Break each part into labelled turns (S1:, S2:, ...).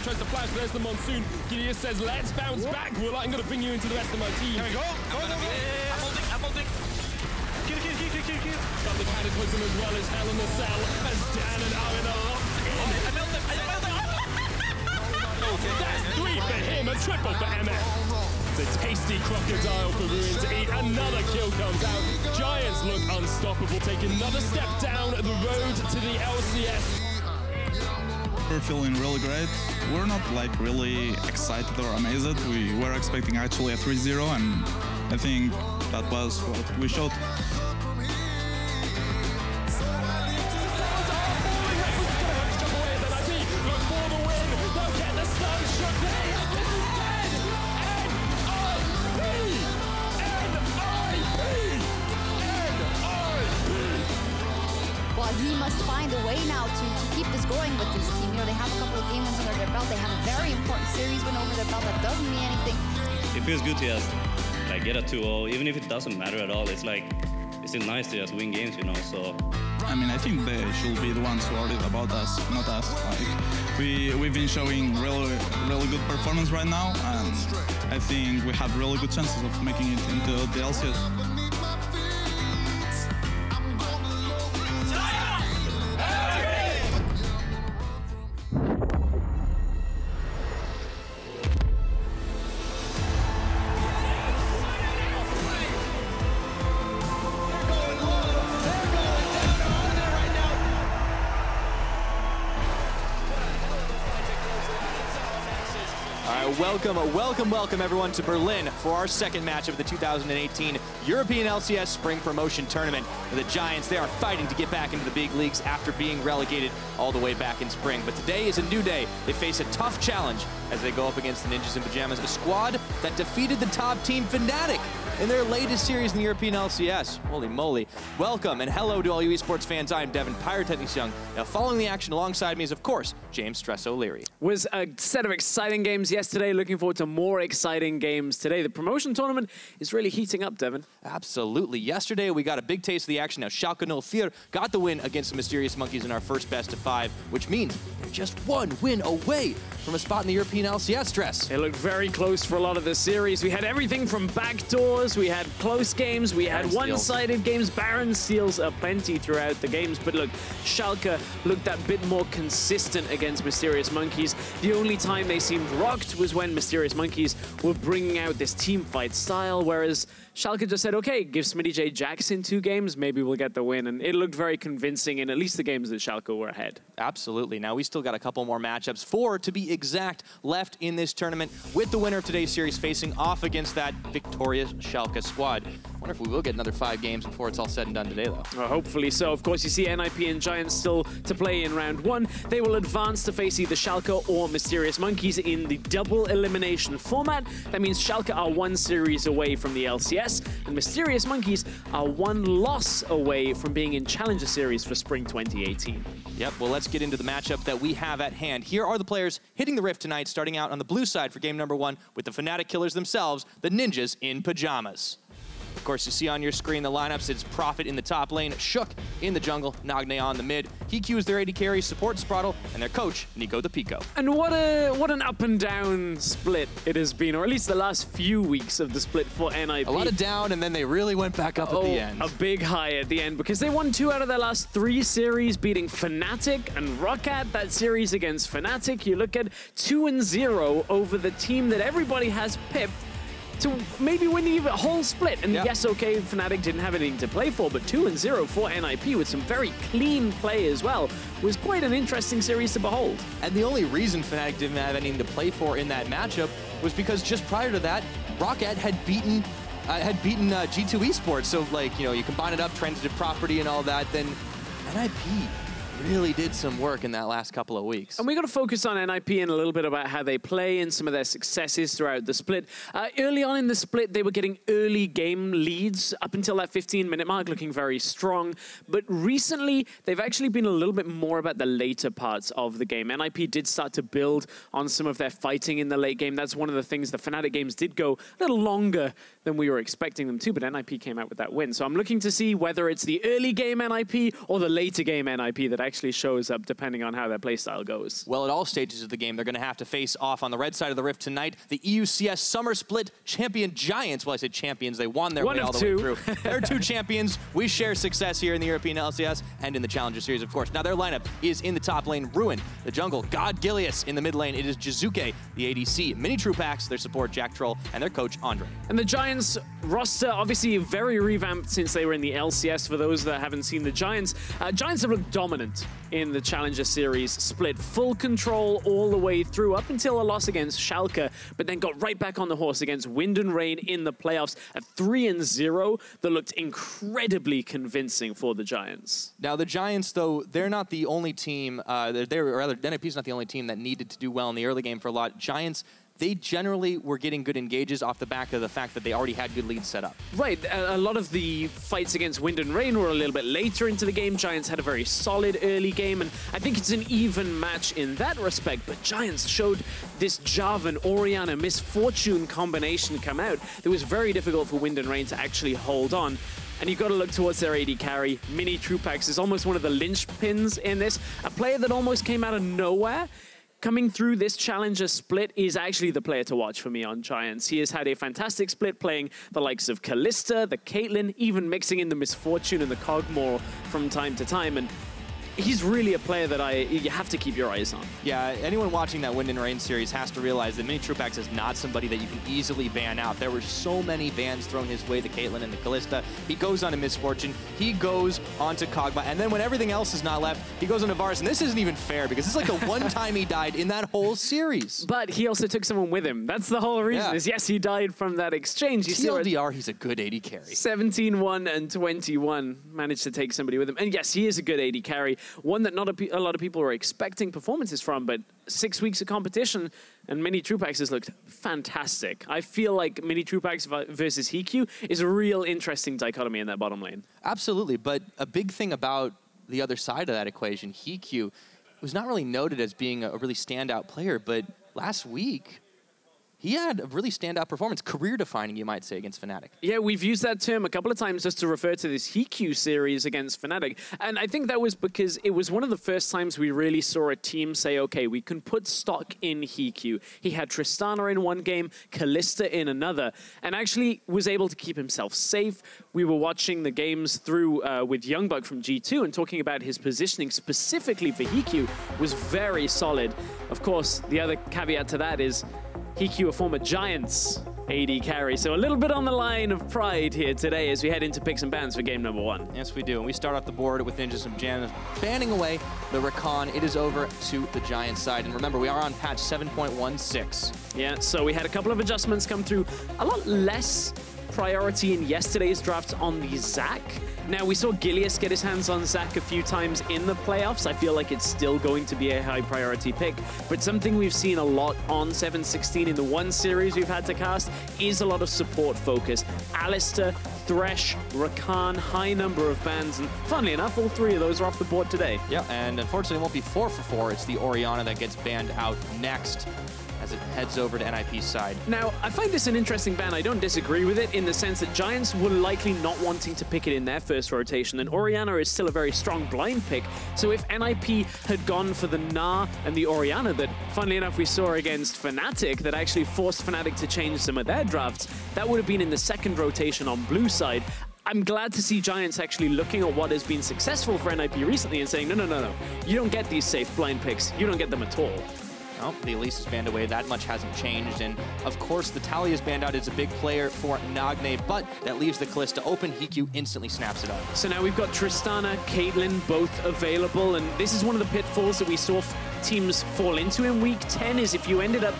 S1: Tries to flash, there's the Monsoon. Gilius says, let's bounce back. Well, I'm going to bring you into the rest of my team.
S2: Here we go. I'm holding. Kill.
S1: Got the Cataclysm as well as Hell in the Cell. As Dan and Owen are locked in.
S2: I melt them.
S1: That's 3 for him, a triple for MF. It's a tasty crocodile for Ruin to eat. Another kill comes out. Giants look unstoppable. Take another step down the road to the LCS.
S3: We're feeling really great. We're not like really excited or amazed. We were expecting actually a 3-0, and I think that was what we showed.
S4: Well, he must find a way now to keep this going with this team. You know, they have a couple of game wins under their belt. They have a very important series win over their belt. That doesn't mean anything.
S5: It feels good to just like get a 2-0, even if it doesn't matter at all. It's like, it's still nice to just win games, you know, so.
S3: I mean, I think they should be the ones worried about us, not us. Like, we've been showing really good performance right now, and I think we have really good chances of making it into the LCS.
S6: Welcome everyone to Berlin for our second match of the 2018 European LCS Spring Promotion Tournament. The Giants, they are fighting to get back into the big leagues after being relegated all the way back in spring. But today is a new day. They face a tough challenge as they go up against the Ninjas in Pyjamas, a squad that defeated the top team Fnatic in their latest series in the European LCS. Holy moly. Welcome and hello to all you esports fans. I'm Devin, PiraTechnics Young. Now following the action alongside me is, of course, James Stress O'Leary.
S7: Was a set of exciting games yesterday. Looking forward to more exciting games today. The promotion tournament is really heating up, Devin.
S6: Absolutely. Yesterday we got a big taste of the action. Now Schalke 04 got the win against the Mysterious Monkeys in our first best of 5, which means they're just one win away from a spot in the European LCS, Stress.
S7: It looked very close for a lot of the series. We had everything from backdoors, we had close games, we had one-sided games, Baron steals aplenty throughout the games. But look, Schalke looked that bit more consistent against Mysterious Monkeys. The only time they seemed rocked was when Mysterious Monkeys were bringing out this team fight style, whereas Schalke just said, okay, give Smitty J Jackson 2 games, maybe we'll get the win. And it looked very convincing in at least the games that Schalke were ahead.
S6: Absolutely. Now we still got a couple more matchups, 4 to be exact, left in this tournament, with the winner of today's series facing off against that victorious Schalke squad. I wonder if we will get another 5 games before it's all said and done today, though.
S7: Well, hopefully so. Of course, you see NIP and Giants still to play in round 1. They will advance to face either Schalke or Mysterious Monkeys in the double elimination format. That means Schalke are 1 series away from the LCS, and Mysterious Monkeys are 1 loss away from being in Challenger Series for Spring 2018.
S6: Yep, well, let's get into the matchup that we have at hand. Here are the players hitting the Rift tonight, starting out on the blue side for game number 1 with the Fnatic killers themselves, the Ninjas in Pyjamas. Of course, you see on your screen the lineups. It's Prophet in the top lane, Shook in the jungle, Nagne on the mid. HeaQ is their AD carry, support Sprattel, and their coach, Nico the Pico.
S7: And what an up and down split it has been, or at least the last few weeks of the split for NIP.
S6: A lot of down, and then they really went back up at the end.
S7: A big high at the end, because they won 2 out of their last 3 series, beating Fnatic and Roccat. That series against Fnatic, you look at 2-0 over the team that everybody has pipped to maybe win the whole split. And yes, okay, Fnatic didn't have anything to play for, but 2-0 for NIP with some very clean play as well was quite an interesting series to behold.
S6: And the only reason Fnatic didn't have anything to play for in that matchup was because just prior to that, Roccat had beaten G2 Esports. So, like, you know, you combine it up, transitive property and all that, then NIP really did some work in that last couple of weeks.
S7: And we got to focus on NIP and a little bit about how they play and some of their successes throughout the split. Early on in the split, they were getting early game leads up until that 15-minute mark, looking very strong. But recently, they've actually been a little bit more about the later parts of the game. NIP did start to build on some of their fighting in the late game. That's one of the things the Fnatic games did go a little longer than we were expecting them to, but NIP came out with that win. So I'm looking to see whether it's the early game NIP or the later game NIP that actually shows up depending on how their playstyle goes.
S6: Well, at all stages of the game, they're going to have to face off on the red side of the Rift tonight. The EUCS Summer Split champion Giants. Well, I said champions. They won their way all the way through. They're two champions. We share success here in the European LCS and in the Challenger Series, of course. Now, their lineup is in the top lane, Ruin. The jungle, God Gilius. In the mid lane, it is Jizuke, the ADC, minitroupax, their support, Jactroll, and their coach, Andre.
S7: And the Giants roster, obviously very revamped since they were in the LCS. For those that haven't seen the Giants, Giants have looked dominant in the Challenger Series split. Full control all the way through up until a loss against Schalke, but then got right back on the horse against Wind and Rain in the playoffs. A 3-0 that looked incredibly convincing for the Giants.
S6: Now, the Giants, though, they're not the only team, or rather, NIP's not the only team that needed to do well in the early game for a lot. Giants, they generally were getting good engages off the back of the fact that they already had good leads set up.
S7: Right. A lot of the fights against Wind and Rain were a little bit later into the game. Giants had a very solid early game, and I think it's an even match in that respect. But Giants showed this Jarvan, Orianna, Misfortune combination come out. It was very difficult for Wind and Rain to actually hold on. And you've got to look towards their AD carry. minitroupax is almost one of the linchpins in this. A player that almost came out of nowhere. Coming through this Challenger split is actually the player to watch for me on Giants. He has had a fantastic split playing the likes of Kalista, the Caitlyn, even mixing in the Misfortune and the Cogmore from time to time. And he's really a player that you have to keep your eyes on.
S6: Yeah, anyone watching that Wind and Rain series has to realize that minitroupax is not somebody that you can easily ban out. There were so many bans thrown his way, the Caitlyn and the Kalista. He goes on to Misfortune, he goes on to Kog'Maw, and then when everything else is not left, he goes on to Varus. And this isn't even fair because it's like the one time he died in that whole series.
S7: But he also took someone with him. That's the whole reason. Is yes, he died from that exchange.
S6: TLDR, he's a good AD carry.
S7: 17-1 and 21 managed to take somebody with him. And yes, he is a good AD carry. One that not a lot of people were expecting performances from, but 6 weeks of competition and minitroupax has looked fantastic. I feel like minitroupax versus HeaQ is a real interesting dichotomy in that bottom lane.
S6: Absolutely, but a big thing about the other side of that equation, HeaQ, was not really noted as being a really standout player, but last week, he had a really standout performance, career-defining, you might say, against Fnatic.
S7: Yeah, we've used that term a couple of times just to refer to this HeaQ series against Fnatic. And I think that was because it was one of the first times we really saw a team say, okay, we can put stock in HeaQ. He had Tristana in one game, Kalista in another, and actually was able to keep himself safe. We were watching the games through with Youngbug from G2 and talking about his positioning specifically for HeaQ was very solid. Of course, the other caveat to that is HeaQ, a former Giants AD carry. So a little bit on the line of pride here today as we head into picks and bans for game number 1.
S6: Yes, we do. And we start off the board with Ninja some jams. Banning away the Rakan. It is over to the Giants side. And remember, we are on patch 7.16.
S7: Yeah, so we had a couple of adjustments come through. A lot less priority in yesterday's draft on the Zac. Now, we saw Gilius get his hands on Zac a few times in the playoffs. I feel like it's still going to be a high priority pick, but something we've seen a lot on 7.16 in the one series we've had to cast is a lot of support focus. Alistar, Thresh, Rakan, high number of bans, and funnily enough, all three of those are off the board today.
S6: Yeah, and unfortunately it won't be 4 for 4. It's the Orianna that gets banned out next as it heads over to NIP's side.
S7: Now, I find this an interesting ban. I don't disagree with it in the sense that Giants were likely not wanting to pick it in their first rotation, and Orianna is still a very strong blind pick. So if NIP had gone for the Gnar and the Orianna that, funnily enough, we saw against Fnatic, that actually forced Fnatic to change some of their drafts, that would have been in the second rotation on blue side. I'm glad to see Giants actually looking at what has been successful for NIP recently and saying, no, you don't get these safe blind picks. You don't get them at all.
S6: Oh, the Elise is banned away. That much hasn't changed. And, of course, the Talia is banned out. It's a big player for Nagne, but that leaves the Kalista open. HeaQ instantly snaps it up.
S7: So now we've got Tristana, Caitlyn, both available, and this is one of the pitfalls that we saw teams fall into in Week 10, is if you ended up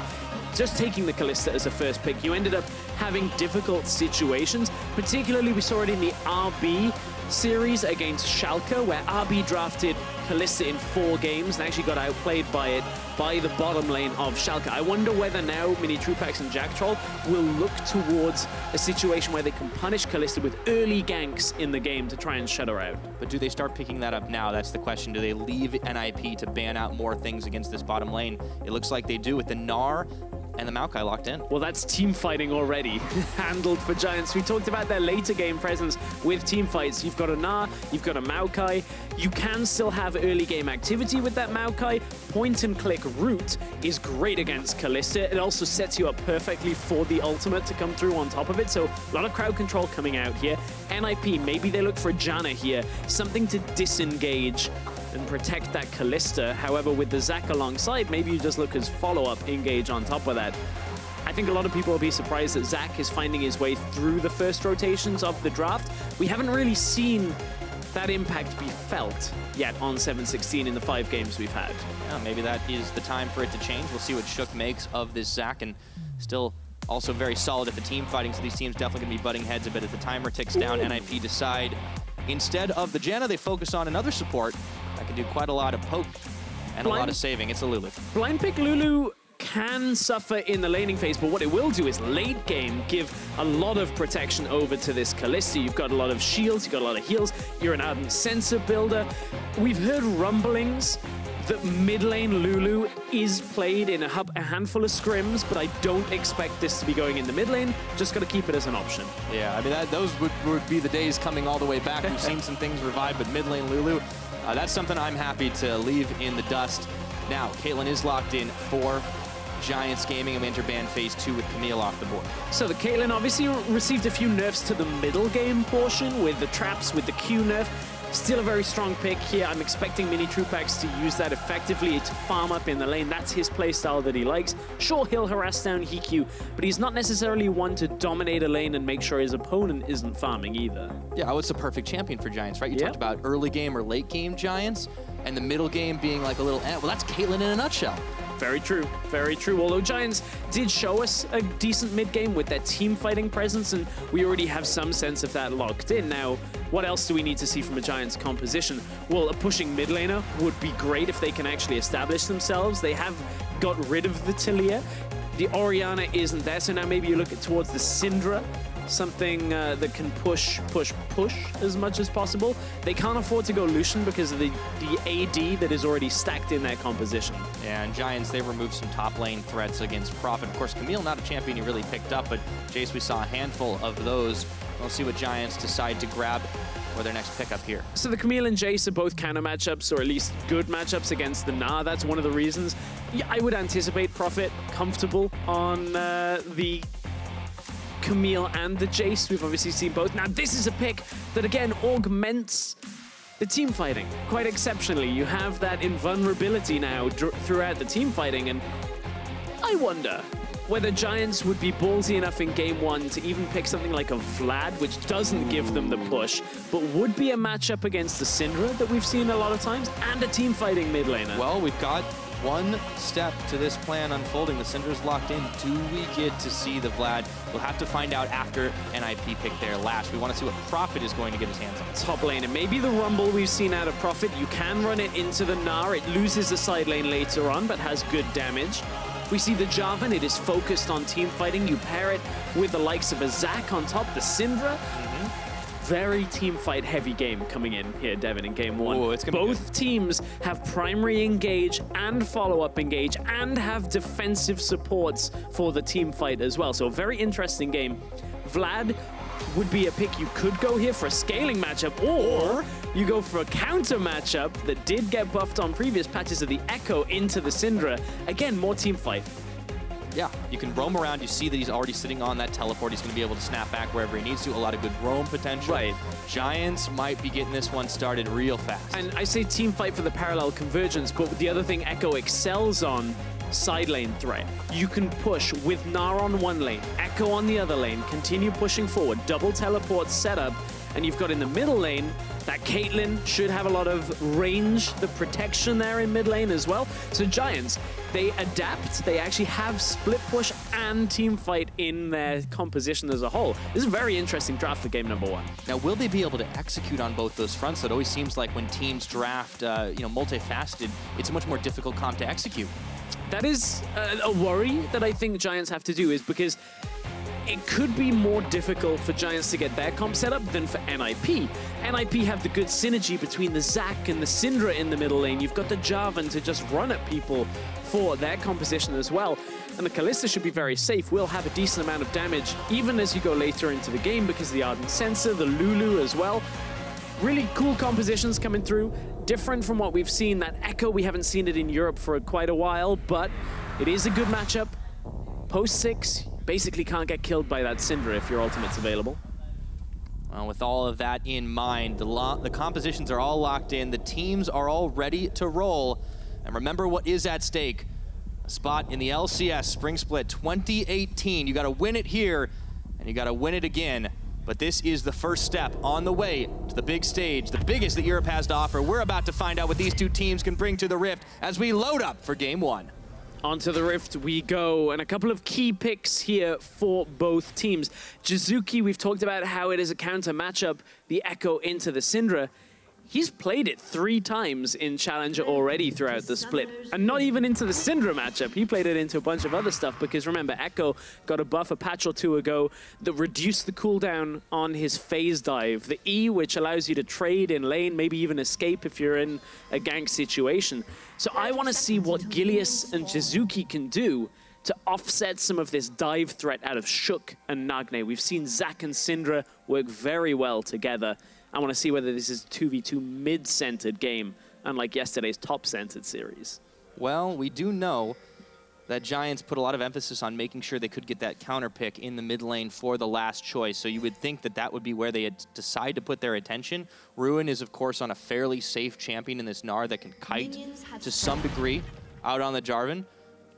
S7: just taking the Kalista as a first pick, you ended up having difficult situations. Particularly, we saw it in the RB series against Schalke, where RB drafted Kalista in 4 games and actually got outplayed by it by the bottom lane of Schalke. I wonder whether now minitroupax and Jactroll will look towards a situation where they can punish Kalista with early ganks in the game to try and shut her out.
S6: But do they start picking that up now? That's the question. Do they leave NIP to ban out more things against this bottom lane? It looks like they do with the Gnar and the Maokai locked in.
S7: Well, that's team fighting already handled for Giants. We talked about their later game presence with team fights. You've got a Gnar, you've got a Maokai. You can still have early game activity with that Maokai. Point and click route is great against Kalista. It also sets you up perfectly for the ultimate to come through on top of it. So a lot of crowd control coming out here. NIP, maybe they look for Janna here, something to disengage and protect that Kalista. However, with the Zac alongside, maybe you just look as follow-up engage on top of that. I think a lot of people will be surprised that Zac is finding his way through the first rotations of the draft. We haven't really seen that impact be felt yet on 7-16 in the 5 games we've had.
S6: Yeah, maybe that is the time for it to change. We'll see what Shook makes of this Zac, and still also very solid at the team fighting, so these teams definitely going to be butting heads a bit as the timer ticks down. NIP decide instead of the Janna, they focus on another support that can do quite a lot of poke and a lot of saving. It's a Lulu.
S7: Blind pick Lulu can suffer in the laning phase, but what it will do is late game give a lot of protection over to this Kalista. You've got a lot of shields, you've got a lot of heals, you're an ardent sensor builder. We've heard rumblings that mid lane Lulu is played in a handful of scrims, but I don't expect this to be going in the mid lane. Just got to keep it as an option.
S6: Yeah, I mean, those would be the days coming all the way back. We've seen some things revive, but mid lane Lulu, that's something I'm happy to leave in the dust. Now, Caitlyn is locked in for Giants Gaming, and we enter ban phase 2 with Camille off the board.
S7: So the Caitlyn obviously received a few nerfs to the middle game portion with the traps, with the Q nerf. Still a very strong pick here. I'm expecting minitroupax to use that effectively to farm up in the lane. That's his playstyle that he likes. Sure, he'll harass down HeaQ, but he's not necessarily one to dominate a lane and make sure his opponent isn't farming either. Yeah,
S6: oh, it's a perfect champion for Giants, right? You talked about early game or late game Giants, and the middle game being like a little, well, that's Caitlyn in a nutshell.
S7: Very true, very true. Although Giants did show us a decent mid-game with their team fighting presence, and we already have some sense of that locked in. Now, what else do we need to see from a Giants composition? Well, a pushing mid laner would be great if they can actually establish themselves. They have got rid of the Talia. The Orianna isn't there, so now maybe you look towards the Syndra, something that can push as much as possible. They can't afford to go Lucian because of the AD that is already stacked in their composition.
S6: Yeah, and Giants, they removed some top lane threats against Prophet. Of course, Camille, not a champion he really picked up, but Jace, we saw a handful of those. We'll see what Giants decide to grab for their next pickup here.
S7: So the Camille and Jace are both counter matchups, or at least good matchups against the Gnar. That's one of the reasons. Yeah, I would anticipate Prophet comfortable on the Camille and the Jace. We've obviously seen both. Now, this is a pick that, again, augments the team fighting quite exceptionally. You have that invulnerability now throughout the team fighting, and I wonder whether Giants would be ballsy enough in game 1 to even pick something like a Vlad, which doesn't give them the push, but would be a matchup against the Syndra that we've seen a lot of times, and a team fighting mid laner.
S6: Well, we've got one step to this plan unfolding. The Syndra's locked in. Do we get to see the Vlad? We'll have to find out after NIP pick their last. We want to see what Prophet is going to get his hands on.
S7: Top lane, and maybe the Rumble we've seen out of Prophet. You can run it into the Gnar. It loses the side lane later on, but has good damage. We see the Jarvan, it is focused on team fighting. You pair it with the likes of a Zac on top, the Syndra. Very team fight heavy game coming in here, Devin, in game 1.
S6: Ooh, it's gonna
S7: Both teams have primary engage and follow-up engage and have defensive supports for the team fight as well. So a very interesting game. Vlad would be a pick you could go here for a scaling matchup, or you go for a counter matchup that did get buffed on previous patches of the Ekko into the Syndra. Again, more team fight.
S6: Yeah, you can roam around. You see that he's already sitting on that teleport. He's going to be able to snap back wherever he needs to. A lot of good roam potential.
S7: Right.
S6: Giants might be getting this one started real fast.
S7: And I say team fight for the parallel convergence, but the other thing Ekko excels on, side lane threat. You can push with Gnar on one lane, Ekko on the other lane, continue pushing forward, double teleport setup, And you've got in the middle lane, that Caitlyn should have a lot of range, the protection there in mid lane as well. So Giants, they adapt, they actually have split push and team fight in their composition as a whole. This is a very interesting draft for game number 1.
S6: Now, will they be able to execute on both those fronts? It always seems like when teams draft, multifaceted, it's a much more difficult comp to execute.
S7: That is a worry that I think Giants have to do, is because it could be more difficult for Giants to get their comp set up than for NIP. NIP have the good synergy between the Zac and the Syndra in the middle lane. You've got the Jarvan to just run at people for their composition as well. And the Kalista should be very safe. Will have a decent amount of damage even as you go later into the game because of the Ardent Sensor, the Lulu as well. Really cool compositions coming through. Different from what we've seen. That Ekko, we haven't seen it in Europe for quite a while, but it is a good matchup. Post 6, basically can't get killed by that Syndra if your ultimate's available.
S6: Well, with all of that in mind, the compositions are all locked in. The teams are all ready to roll. And remember what is at stake. A spot in the LCS Spring Split 2018. You got to win it here, and you got to win it again. But this is the first step on the way to the big stage, the biggest that Europe has to offer. We're about to find out what these two teams can bring to the Rift as we load up for game 1.
S7: Onto the Rift we go, and a couple of key picks here for both teams. Jizuke, we've talked about how it is a counter matchup, the Ekko into the Syndra. He's played it 3 times in Challenger already throughout the split. And not even into the Syndra matchup. He played it into a bunch of other stuff because remember, Ekko got a buff a patch or 2 ago that reduced the cooldown on his phase dive. The E, which allows you to trade in lane, maybe even escape if you're in a gank situation. So I want to see what Gilius and Jizuke can do to offset some of this dive threat out of HeaQ and Nagne. We've seen Zac and Syndra work very well together. I want to see whether this is a 2v2 mid-centered game, unlike yesterday's top-centered series.
S6: Well, we do know that Giants put a lot of emphasis on making sure they could get that counter pick in the mid lane for the last choice. So you would think that that would be where they had decide to put their attention. Ruin is, of course, on a fairly safe champion in this Gnar that can kite to some degree out on the Jarvan.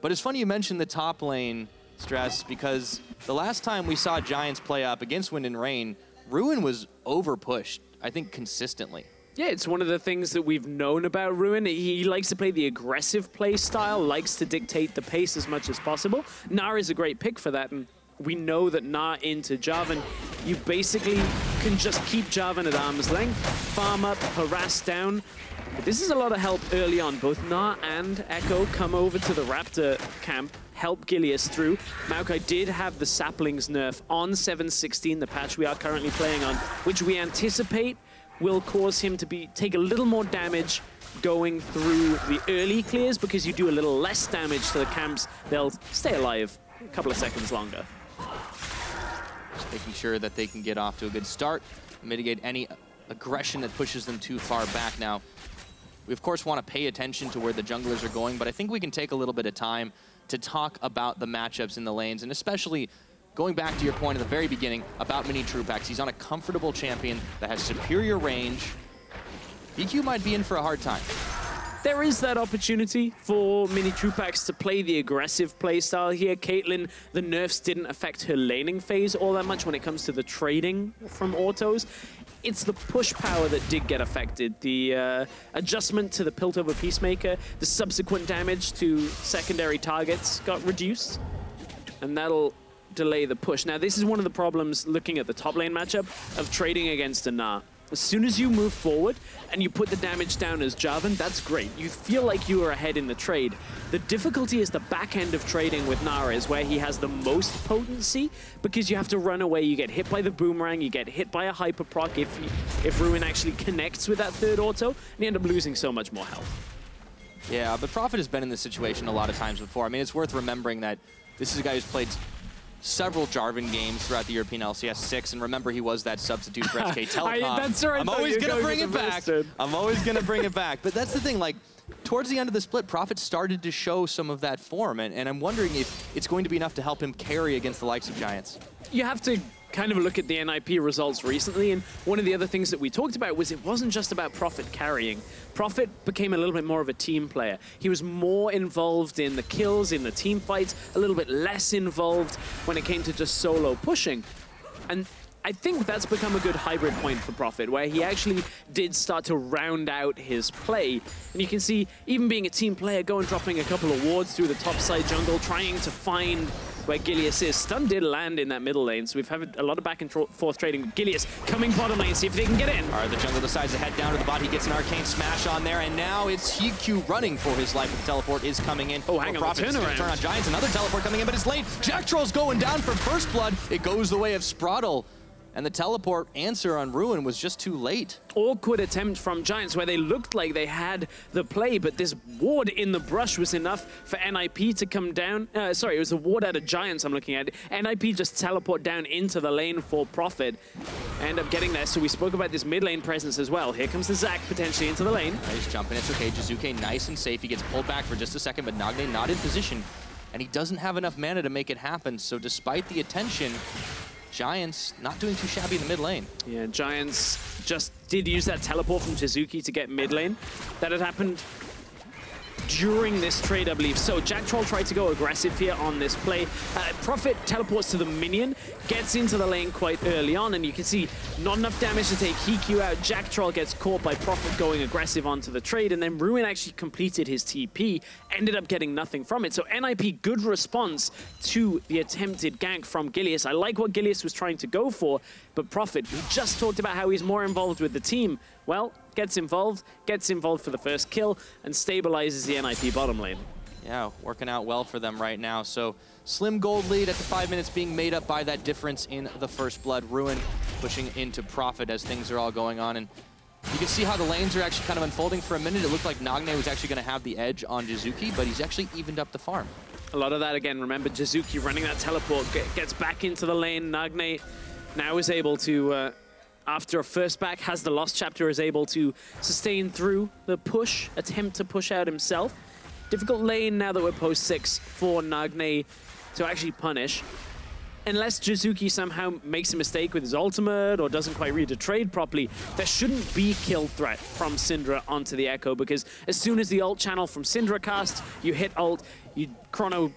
S6: But it's funny you mentioned the top lane, Stress, because the last time we saw Giants play up against Wind and Rain, Ruin was over-pushed, I think, consistently.
S7: Yeah, it's one of the things that we've known about Ruin. He likes to play the aggressive play style, likes to dictate the pace as much as possible. Gnar is a great pick for that, and we know that Gnar into Jarvan, you basically can just keep Jarvan at arm's length, farm up, harass down. But this is a lot of help early on. Both Gnar and Ekko come over to the Raptor camp, help Gilius through. Maokai did have the Saplings nerf on 7.16, the patch we are currently playing on, which we anticipate will cause him to take a little more damage going through the early clears, because you do a little less damage to the camps. They'll stay alive a couple of seconds longer.
S6: Just making sure that they can get off to a good start, mitigate any aggression that pushes them too far back. Now, we of course want to pay attention to where the junglers are going, but I think we can take a little bit of time to talk about the matchups in the lanes, and especially going back to your point at the very beginning about minitroupax. He's on a comfortable champion that has superior range. HeaQ might be in for a hard time.
S7: There is that opportunity for minitroupax to play the aggressive playstyle here. Caitlyn, the nerfs didn't affect her laning phase all that much when it comes to the trading from autos. It's the push power that did get affected. The adjustment to the Piltover Peacemaker, the subsequent damage to secondary targets got reduced, and that'll delay the push. Now, this is one of the problems looking at the top lane matchup of trading against a Gnar. As soon as you move forward and you put the damage down as Jarvan, that's great. You feel like you are ahead in the trade. The difficulty is the back end of trading with Gnar is where he has the most potency, because you have to run away. You get hit by the boomerang, you get hit by a hyper proc if Ruin actually connects with that third auto, and you end up losing so much more health.
S6: Yeah, but Prophet has been in this situation a lot of times before. I mean, it's worth remembering that this is a guy who's played several Jarvan games throughout the European LCS 6, and remember, he was that substitute for SK Telecom.
S7: That's right.
S6: I'm always going to bring it back. I'm always going to bring it back. But that's the thing, like, towards the end of the split, Prophet started to show some of that form, and I'm wondering if it's going to be enough to help him carry against the likes of Giants.
S7: You have to kind of look at the NIP results recently, and one of the other things that we talked about was it wasn't just about Prophet carrying. Prophet became a little bit more of a team player. He was more involved in the kills, in the team fights, a little bit less involved when it came to just solo pushing. And I think that's become a good hybrid point for Prophet, where he actually did start to round out his play. And you can see, even being a team player, dropping a couple of wards through the top side jungle, trying to find where Gilius is. Stun did land in that middle lane, so we've had a lot of back and forth trading with Gilius coming bottom lane, see if they can get in.
S6: All right, the jungle decides to head down to the bot. He gets an arcane smash on there, and now it's HeaQ running for his life. The teleport is coming in.
S7: Oh, hang on, the turnaround.
S6: Turn on Giants, another teleport coming in, but it's late. Jactroll's going down for first blood. It goes the way of Sprattel. And the teleport answer on Ruin was just too late.
S7: Awkward attempt from Giants where they looked like they had the play, but this ward in the brush was enough for NIP to come down. Sorry, it was the ward out of Giants I'm looking at. NIP just teleport down into the lane for Prophet. End up getting there, so we spoke about this mid lane presence as well. Here comes the Zac potentially into the lane.
S6: Nice jumping, it's okay. Jizuke nice and safe. He gets pulled back for just a second, but Nagne not in position. And he doesn't have enough mana to make it happen, so despite the attention, Giants not doing too shabby in the mid lane.
S7: Yeah, Giants just did use that teleport from Jizuke to get mid lane. That had happened during this trade, I believe. So Jactroll tried to go aggressive here on this play. Prophet teleports to the minion, gets into the lane quite early on, and you can see not enough damage to take HeaQ out. Jactroll gets caught by Prophet going aggressive onto the trade, and then Ruin actually completed his TP, ended up getting nothing from it. So NIP, good response to the attempted gank from Gilius. I like what Gilius was trying to go for, but Prophet, we just talked about how he's more involved with the team. Well, gets involved for the first kill, and stabilizes the NIP bottom lane.
S6: Yeah, working out well for them right now. So slim gold lead at the 5 minutes being made up by that difference in the first blood. Ruin pushing into Prophet as things are all going on. And you can see how the lanes are actually kind of unfolding for a minute. It looked like Nagne was actually going to have the edge on Jizuke, but he's actually evened up the farm.
S7: A lot of that again, remember Jizuke running that teleport, gets back into the lane. Nagne now is able to, after a first back, has the Lost Chapter, is able to sustain through the push, attempt to push out himself. Difficult lane now that we're post 6 for Nagne to actually punish. Unless Jizuke somehow makes a mistake with his ultimate or doesn't quite read the trade properly, there shouldn't be kill threat from Syndra onto the Ekko, because as soon as the ult channel from Syndra casts, you hit ult, you chrono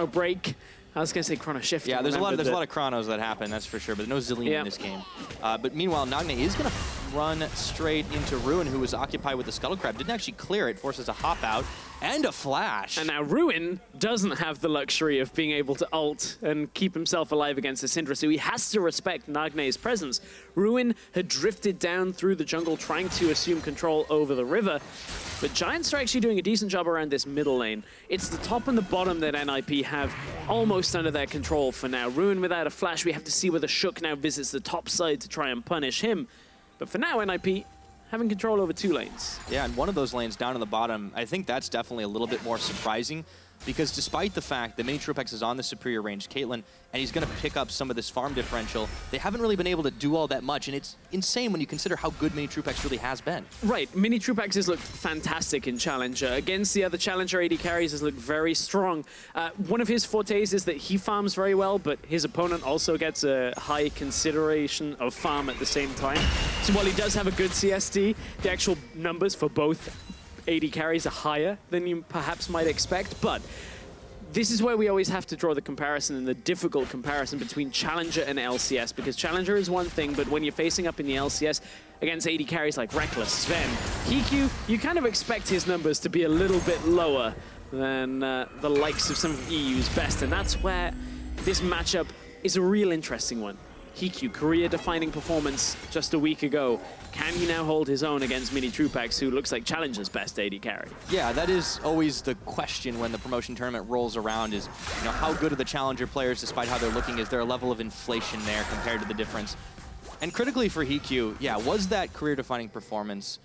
S7: break. I was going to say chrono shift.
S6: Yeah, there's a lot of chronos that happen, that's for sure, but no Zillion in this game. But meanwhile, Nagne is going to run straight into Ruin, who was occupied with the Scuttle Crab. Didn't actually clear it, forces a hop out and a flash.
S7: And now Ruin doesn't have the luxury of being able to ult and keep himself alive against the Syndra, so he has to respect Nagne's presence. Ruin had drifted down through the jungle trying to assume control over the river, but Giants are actually doing a decent job around this middle lane. It's the top and the bottom that NIP have almost under their control for now. Ruin without a flash, we have to see whether Shook now visits the top side to try and punish him. But for now, NIP having control over 2 lanes.
S6: Yeah, and one of those lanes down on the bottom, I think that's definitely a little bit more surprising, because despite the fact that minitroupax is on the superior range Caitlyn, and he's going to pick up some of this farm differential, they haven't really been able to do all that much, and it's insane when you consider how good minitroupax really has been.
S7: Right, minitroupax has looked fantastic in Challenger. Against the other Challenger AD carries has looked very strong. One of his fortes is that he farms very well, but his opponent also gets a high consideration of farm at the same time. So while he does have a good CSD, the actual numbers for both AD carries are higher than you perhaps might expect, but this is where we always have to draw the comparison, and the difficult comparison between Challenger and LCS, because Challenger is one thing, but when you're facing up in the LCS against AD carries like Reckless, Sven, HeaQ, you kind of expect his numbers to be a little bit lower than the likes of some of EU's best, and that's where this matchup is a real interesting one. HeaQ, career-defining performance just a week ago. Can he now hold his own against minitroupax, who looks like Challenger's best AD carry?
S6: Yeah, that is always the question when the promotion tournament rolls around is, you know, how good are the Challenger players despite how they're looking? Is there a level of inflation there compared to the difference? And critically for HeaQ, yeah, was that career-defining performance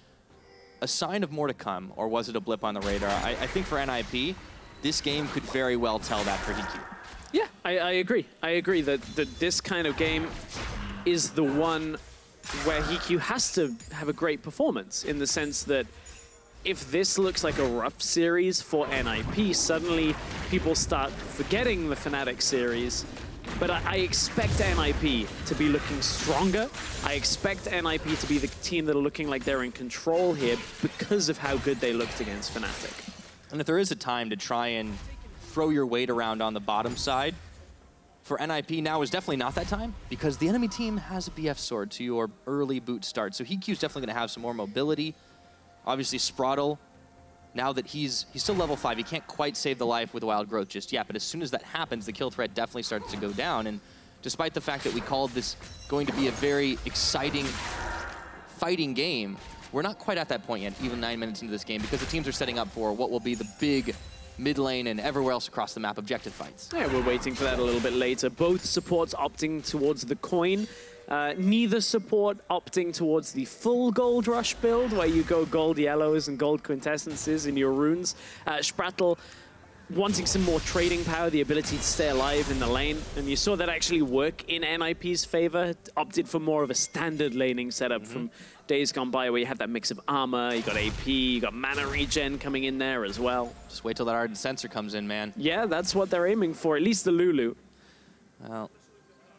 S6: a sign of more to come, or was it a blip on the radar? I think for NIP, this game could very well tell that for HeaQ.
S7: Yeah, I agree. I agree that this kind of game is the one where HeaQ has to have a great performance, in the sense that if this looks like a rough series for NIP, suddenly people start forgetting the Fnatic series. But I expect NIP to be looking stronger. I expect NIP to be the team that are looking like they're in control here because of how good they looked against Fnatic.
S6: And if there is a time to try and throw your weight around on the bottom side, for NIP now is definitely not that time, because the enemy team has a BF sword to your early boot start. So HeaQ is definitely going to have some more mobility. Obviously, Sprattel, now that he's still level 5, he can't quite save the life with Wild Growth just yet, but as soon as that happens, the kill threat definitely starts to go down. And despite the fact that we called this going to be a very exciting fighting game, we're not quite at that point yet, even 9 minutes into this game, because the teams are setting up for what will be the big mid lane and everywhere else across the map objective fights.
S7: Yeah, we're waiting for that a little bit later. Both supports opting towards the coin. Neither support opting towards the full gold rush build, where you go gold yellows and gold quintessences in your runes. Sprattel wanting some more trading power, the ability to stay alive in the lane. And you saw that actually work in NIP's favor. Opted for more of a standard laning setup from days gone by, where you have that mix of armor, you got AP, you got mana regen coming in there as well.
S6: Just wait till that Ardent Sensor comes in, man.
S7: Yeah, that's what they're aiming for, at least the Lulu.
S6: Well,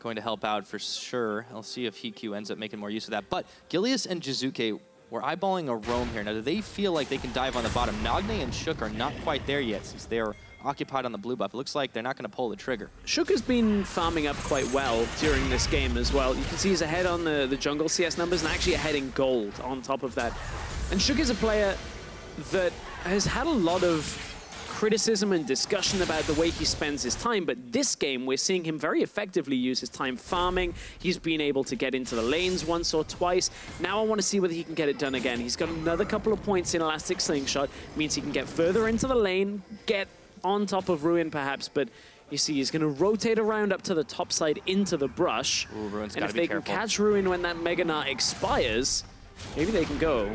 S6: going to help out for sure. I'll see if HeaQ ends up making more use of that. But Gilius and Jizuke, we're eyeballing a roam here. Now, do they feel like they can dive on the bottom? Nagne and HeaQ are not quite there yet, since they're occupied on the blue buff. It looks like they're not going to pull the trigger.
S7: HeaQ has been farming up quite well during this game as well. You can see he's ahead on the jungle CS numbers and actually ahead in gold on top of that. And HeaQ is a player that has had a lot of criticism and discussion about the way he spends his time, but this game we're seeing him very effectively use his time farming. He's been able to get into the lanes once or twice. Now I want to see whether he can get it done again. He's got another couple of points in Elastic Slingshot. Means he can get further into the lane, get on top of Ruin perhaps, but you see he's going to rotate around up to the top side into the brush.
S6: Ooh, Ruin's
S7: and
S6: gotta
S7: if
S6: be
S7: they
S6: careful.
S7: can catch Ruin when that Mega Gnar expires, maybe they can go.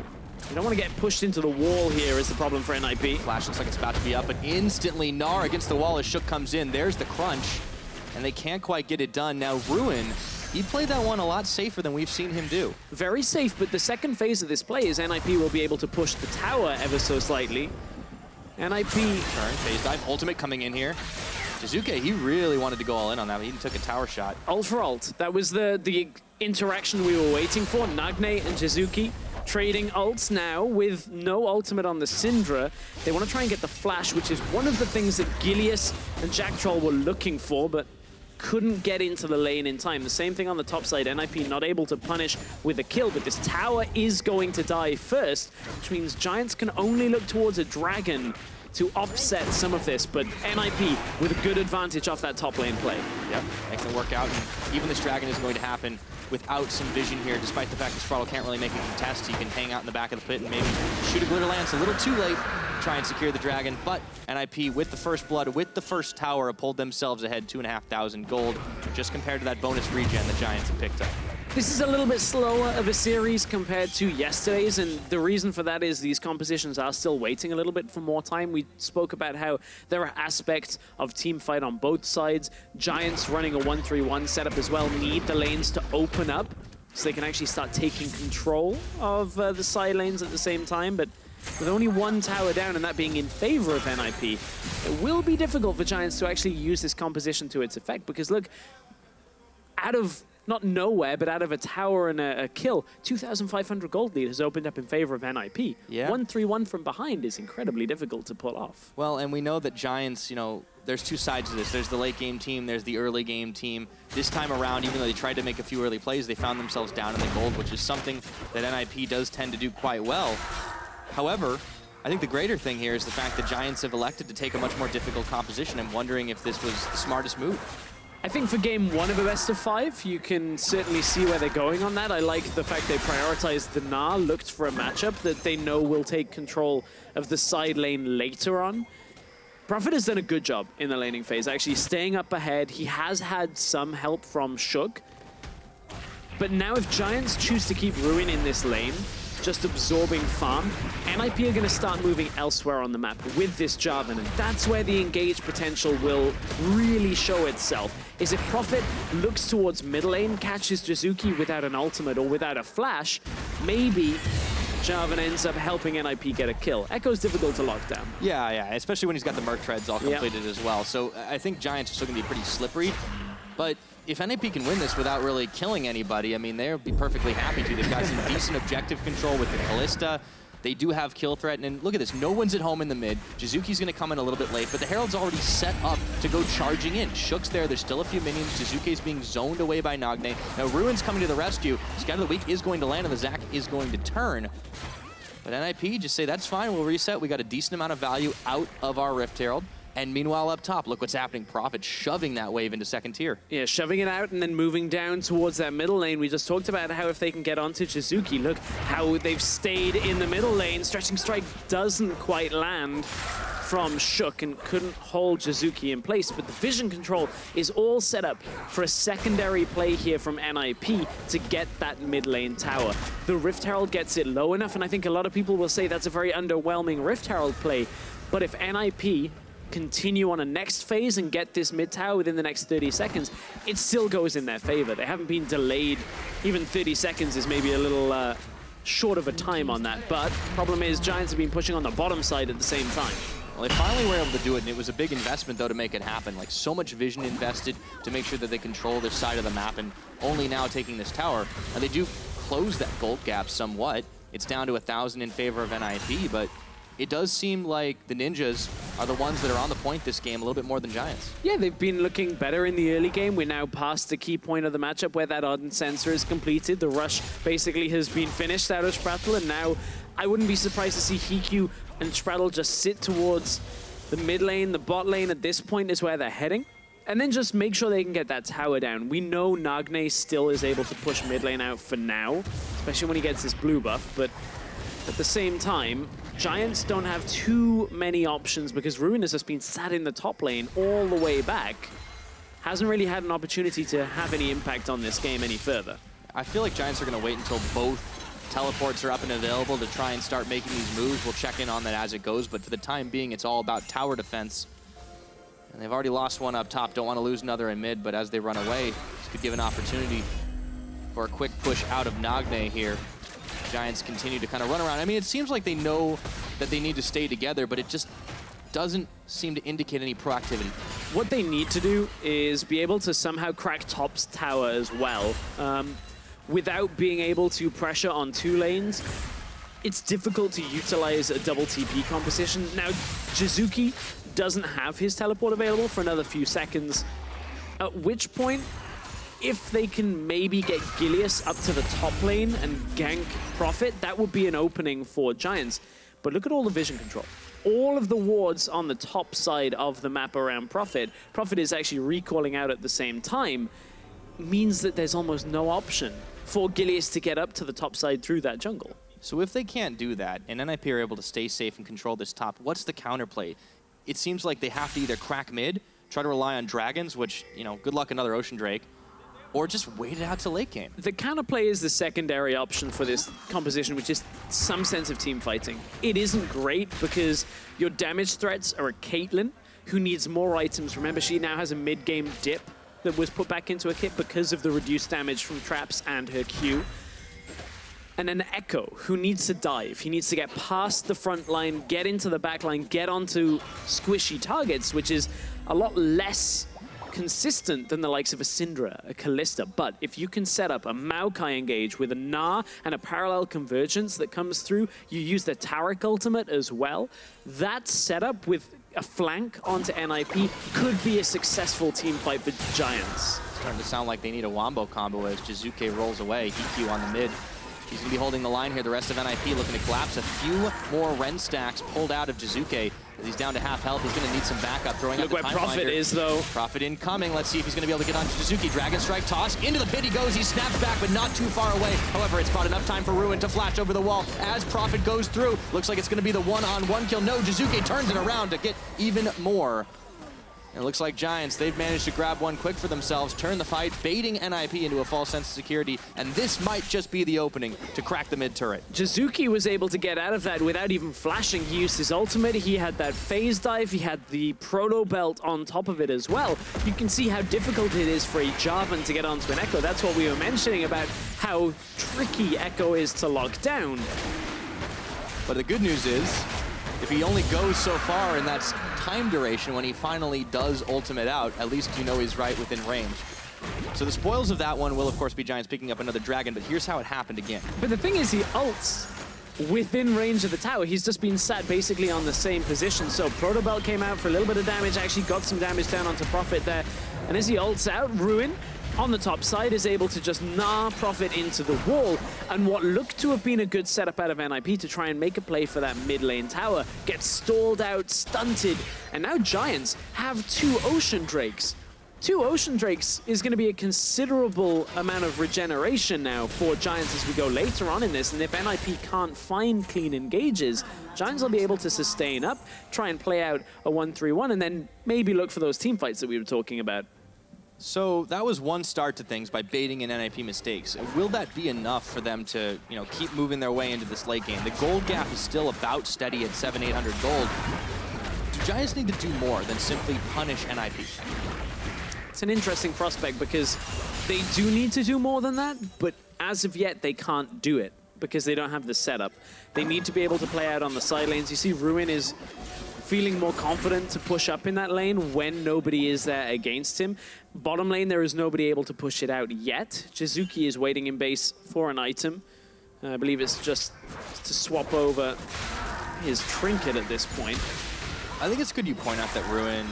S7: You don't want to get pushed into the wall here is the problem for NIP.
S6: Flash looks like it's about to be up, but instantly Gnar against the wall as HeaQ comes in. There's the crunch, and they can't quite get it done. Now Ruin, he played that one a lot safer than we've seen him do.
S7: Very safe, but the second phase of this play is NIP will be able to push the tower ever so slightly. NIP...
S6: Turn, phase dive, ultimate coming in here. Jizuke, he really wanted to go all in on that. He even took a tower shot.
S7: Ult for ult. That was the interaction we were waiting for. Nagne and Jizuke trading ults now with no ultimate on the Syndra. They want to try and get the flash, which is one of the things that Gilius and Jactroll were looking for, but couldn't get into the lane in time. The same thing on the top side. NIP not able to punish with a kill, but this tower is going to die first, which means Giants can only look towards a dragon to offset some of this, but NIP with a good advantage off that top lane play.
S6: Yep, that can work out, and even this dragon is going to happen without some vision here, despite the fact that Sprattel can't really make a contest. He can hang out in the back of the pit and maybe shoot a glitter lance a little too late, try and secure the dragon, but NIP with the first blood, with the first tower, have pulled themselves ahead 2,500 gold, just compared to that bonus regen the Giants have picked up.
S7: This is a little bit slower of a series compared to yesterday's, and the reason for that is these compositions are still waiting a little bit for more time. We spoke about how there are aspects of team fight on both sides. Giants running a 1-3-1 setup as well need the lanes to open up so they can actually start taking control of the side lanes at the same time, but with only one tower down and that being in favor of NIP, it will be difficult for Giants to actually use this composition to its effect, because look, out of not nowhere, but out of a tower and a kill, 2,500 gold lead has opened up in favor of NIP.
S6: Yeah.
S7: 1-3-1 from behind is incredibly difficult to pull off.
S6: Well, and we know that Giants, you know, there's two sides to this. There's the late game team, there's the early game team. This time around, even though they tried to make a few early plays, they found themselves down in the gold, which is something that NIP does tend to do quite well. However, I think the greater thing here is the fact that Giants have elected to take a much more difficult composition. I'm wondering if this was the smartest move.
S7: I think for game one of a best of 5, you can certainly see where they're going on that. I like the fact they prioritized the Gnar, looked for a matchup that they know will take control of the side lane later on. Prophet has done a good job in the laning phase, actually staying up ahead. He has had some help from HeaQ. But now if Giants choose to keep Ruin in this lane, just absorbing farm, NIP are going to start moving elsewhere on the map with this Jarvan, and that's where the engage potential will really show itself, is if Prophet looks towards mid lane, catches Jizuke without an ultimate or without a flash, maybe Jarvan ends up helping NIP get a kill. Ekko's difficult to lock down.
S6: Yeah, especially when he's got the Merc Treads all completed as well. So I think Giants are still going to be pretty slippery, but if NIP can win this without really killing anybody, I mean, they'll be perfectly happy to. They've got some decent objective control with the Kalista. They do have kill threat, and look at this. No one's at home in the mid. Jizuke's going to come in a little bit late, but the Herald's already set up to go charging in. Shook's there. There's still a few minions. Jizuke's being zoned away by Nagne. Now Ruin's coming to the rescue. Scout of the Week is going to land, and the Zac is going to turn. But NIP just say, that's fine, we'll reset. We got a decent amount of value out of our Rift Herald. And meanwhile, up top, look what's happening. Prophet shoving that wave into second tier.
S7: Yeah, shoving it out and then moving down towards that middle lane. We just talked about how if they can get onto Jizuke, look how they've stayed in the middle lane. Stretching Strike doesn't quite land from Shook and couldn't hold Jizuke in place, but the vision control is all set up for a secondary play here from NIP to get that mid lane tower. The Rift Herald gets it low enough, and I think a lot of people will say that's a very underwhelming Rift Herald play, but if NIP continue on a next phase and get this mid tower within the next 30 seconds, it still goes in their favor. They haven't been delayed. Even 30 seconds is maybe a little short of a time on that, but problem is Giants have been pushing on the bottom side at the same time.
S6: Well, they finally were able to do it, and it was a big investment, though, to make it happen. Like, so much vision invested to make sure that they control this side of the map, and only now taking this tower. And they do close that gold gap somewhat. It's down to 1,000 in favor of NIP, but it does seem like the Ninjas are the ones that are on the point this game a little bit more than Giants.
S7: Yeah, they've been looking better in the early game. We're now past the key point of the matchup where that Ardent Sensor is completed. The rush basically has been finished out of sprattel, and now I wouldn't be surprised to see HeaQ and sprattel just sit towards the mid lane. The bot lane at this point is where they're heading. And then just make sure they can get that tower down. We know Nagne still is able to push mid lane out for now, especially when he gets this blue buff, but at the same time, Giants don't have too many options because Ruin has just been sat in the top lane all the way back. Hasn't really had an opportunity to have any impact on this game any further.
S6: I feel like Giants are going to wait until both teleports are up and available to try and start making these moves. We'll check in on that as it goes, but for the time being, it's all about tower defense. And they've already lost one up top. Don't want to lose another in mid, but as they run away, this could give an opportunity for a quick push out of Nagne here. Giants continue to kind of run around. I mean, it seems like they know that they need to stay together, but it just doesn't seem to indicate any proactivity.
S7: What they need to do is be able to somehow crack top's tower as well. Without being able to pressure on two lanes, it's difficult to utilize a double TP composition. Now, Jizuke doesn't have his teleport available for another few seconds, at which point, if they can maybe get Gilius up to the top lane and gank Prophet, that would be an opening for Giants. But look at all the vision control. All of the wards on the top side of the map around Prophet. Prophet is actually recalling out at the same time, means that there's almost no option for Gilius to get up to the top side through that jungle.
S6: So if they can't do that, and NIP are able to stay safe and control this top, what's the counterplay? It seems like they have to either crack mid, try to rely on dragons, which, you know, good luck another Ocean Drake, or just wait it out to late game.
S7: The counterplay is the secondary option for this composition, which is some sense of team fighting. It isn't great because your damage threats are a Caitlyn, who needs more items. Remember, she now has a mid-game dip that was put back into a kit because of the reduced damage from traps and her Q. And then Ekko, who needs to dive. He needs to get past the front line, get into the back line, get onto squishy targets, which is a lot less consistent than the likes of a Syndra, a Kalista. But if you can set up a Maokai engage with a Gnar and a parallel convergence that comes through, you use the Taric ultimate as well, that setup with a flank onto NIP could be a successful team fight for Giants.
S6: It's starting to sound like they need a wombo combo as Jizuke rolls away. HeaQ on the mid. He's going to be holding the line here. The rest of NIP looking to collapse. A few more Ren stacks pulled out of Jizuke. As he's down to half health, he's going to need some backup. Throwing up the time
S7: Prophet is, though.
S6: Prophet incoming. Let's see if he's going to be able to get onto Jizuke. Dragon Strike toss. Into the pit he goes. He snaps back, but not too far away. However, it's bought enough time for Ruin to flash over the wall. As Prophet goes through, looks like it's going to be the one-on-one kill. No, Jizuke turns it around to get even more. And it looks like Giants, they've managed to grab one quick for themselves, turn the fight, baiting NIP into a false sense of security, and this might just be the opening to crack the mid turret.
S7: Jizuke was able to get out of that without even flashing. He used his ultimate, he had that phase dive, he had the proto belt on top of it as well. You can see how difficult it is for a Jarvan to get onto an Ekko. That's what we were mentioning about how tricky Ekko is to lock down.
S6: But the good news is, if he only goes so far in that time duration when he finally does ultimate out, at least you know he's right within range. So the spoils of that one will, of course, be Giants picking up another dragon, but here's how it happened again.
S7: But the thing is, he ults within range of the tower. He's just been sat basically on the same position. So Protobelt came out for a little bit of damage, actually got some damage down onto Prophet there. And as he ults out, Ruin on the top side is able to just gnar Prophet into the wall. And what looked to have been a good setup out of NIP to try and make a play for that mid lane tower gets stalled out, stunted. And now Giants have 2 Ocean Drakes. 2 Ocean Drakes is going to be a considerable amount of regeneration now for Giants as we go later on in this. And if NIP can't find clean engages, Giants will be able to sustain up, try and play out a 1-3-1, and then maybe look for those team fights that we were talking about.
S6: So that was one start to things by baiting in NIP mistakes. Will that be enough for them to, keep moving their way into this late game? The gold gap is still about steady at 700-800 gold. Do Giants need to do more than simply punish NIP?
S7: It's an interesting prospect because they do need to do more than that, but as of yet, they can't do it because they don't have the setup. They need to be able to play out on the side lanes. You see Ruin is feeling more confident to push up in that lane when nobody is there against him. Bottom lane, there is nobody able to push it out yet. Jizuke is waiting in base for an item. I believe it's just to swap over his trinket at this point.
S6: I think it's good you point out that Ruin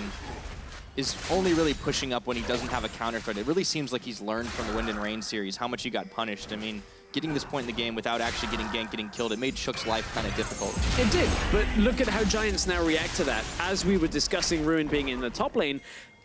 S6: is only really pushing up when he doesn't have a counter threat. It really seems like he's learned from the Wind and Rain series how much he got punished. I mean, getting this point in the game without actually getting ganked, getting killed, it made Shook's life kind of difficult.
S7: It did, but look at how Giants now react to that. As we were discussing Ruin being in the top lane,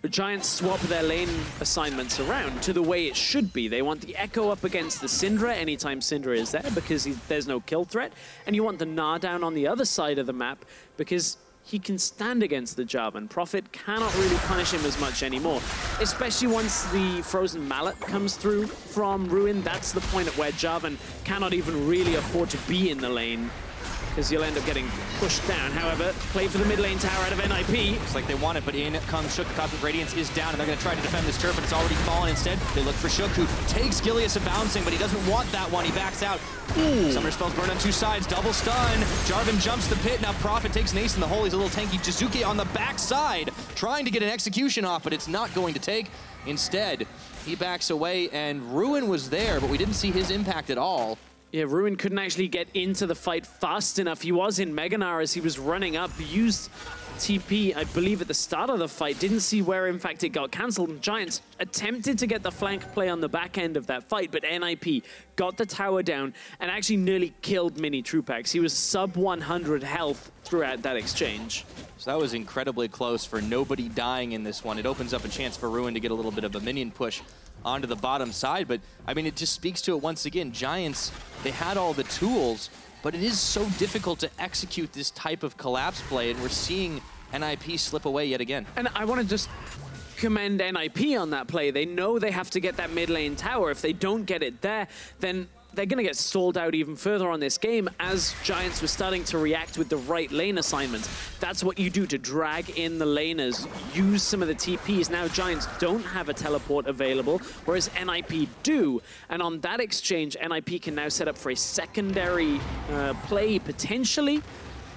S7: Giants swap their lane assignments around to the way it should be. They want the Ekko up against the Syndra anytime Syndra is there because there's no kill threat, and you want the Gnar down on the other side of the map because he can stand against the Jarvan. Prophet cannot really punish him as much anymore, especially once the Frozen Mallet comes through from Ruin. That's the point at where Jarvan cannot even really afford to be in the lane because you'll end up getting pushed down. However, play for the mid lane tower out of NIP.
S6: Looks like they want it, but in comes Shook. The Cosmic Radiance is down, and they're going to try to defend this turf, but it's already fallen. Instead, they look for Shook, who takes Gilius a bouncing, but he doesn't want that one. He backs out. Summoner spells burn on 2 sides. Double stun. Jarvan jumps the pit. Now Prophet takes an ace in the hole. He's a little tanky. Jizuke on the backside, trying to get an execution off, but it's not going to take. Instead, he backs away, and Ruin was there, but we didn't see his impact at all.
S7: Yeah, Ruin couldn't actually get into the fight fast enough. He was in Mega Gnar as he was running up, used TP, I believe, at the start of the fight. Didn't see where, in fact, it got cancelled. Giants attempted to get the flank play on the back end of that fight, but NIP got the tower down and actually nearly killed minitroupax. He was sub 100 health throughout that exchange.
S6: So that was incredibly close for nobody dying in this one. It opens up a chance for Ruin to get a little bit of a minion push onto the bottom side, but I mean, it just speaks to it once again. Giants, they had all the tools, but it is so difficult to execute this type of collapse play, and we're seeing NIP slip away yet again.
S7: And I want to just commend NIP on that play. They know they have to get that mid lane tower. If they don't get it there, then they're going to get stalled out even further on this game as Giants were starting to react with the right lane assignments. That's what you do to drag in the laners, use some of the TPs. Now Giants don't have a teleport available, whereas NIP do. And on that exchange, NIP can now set up for a secondary play, potentially,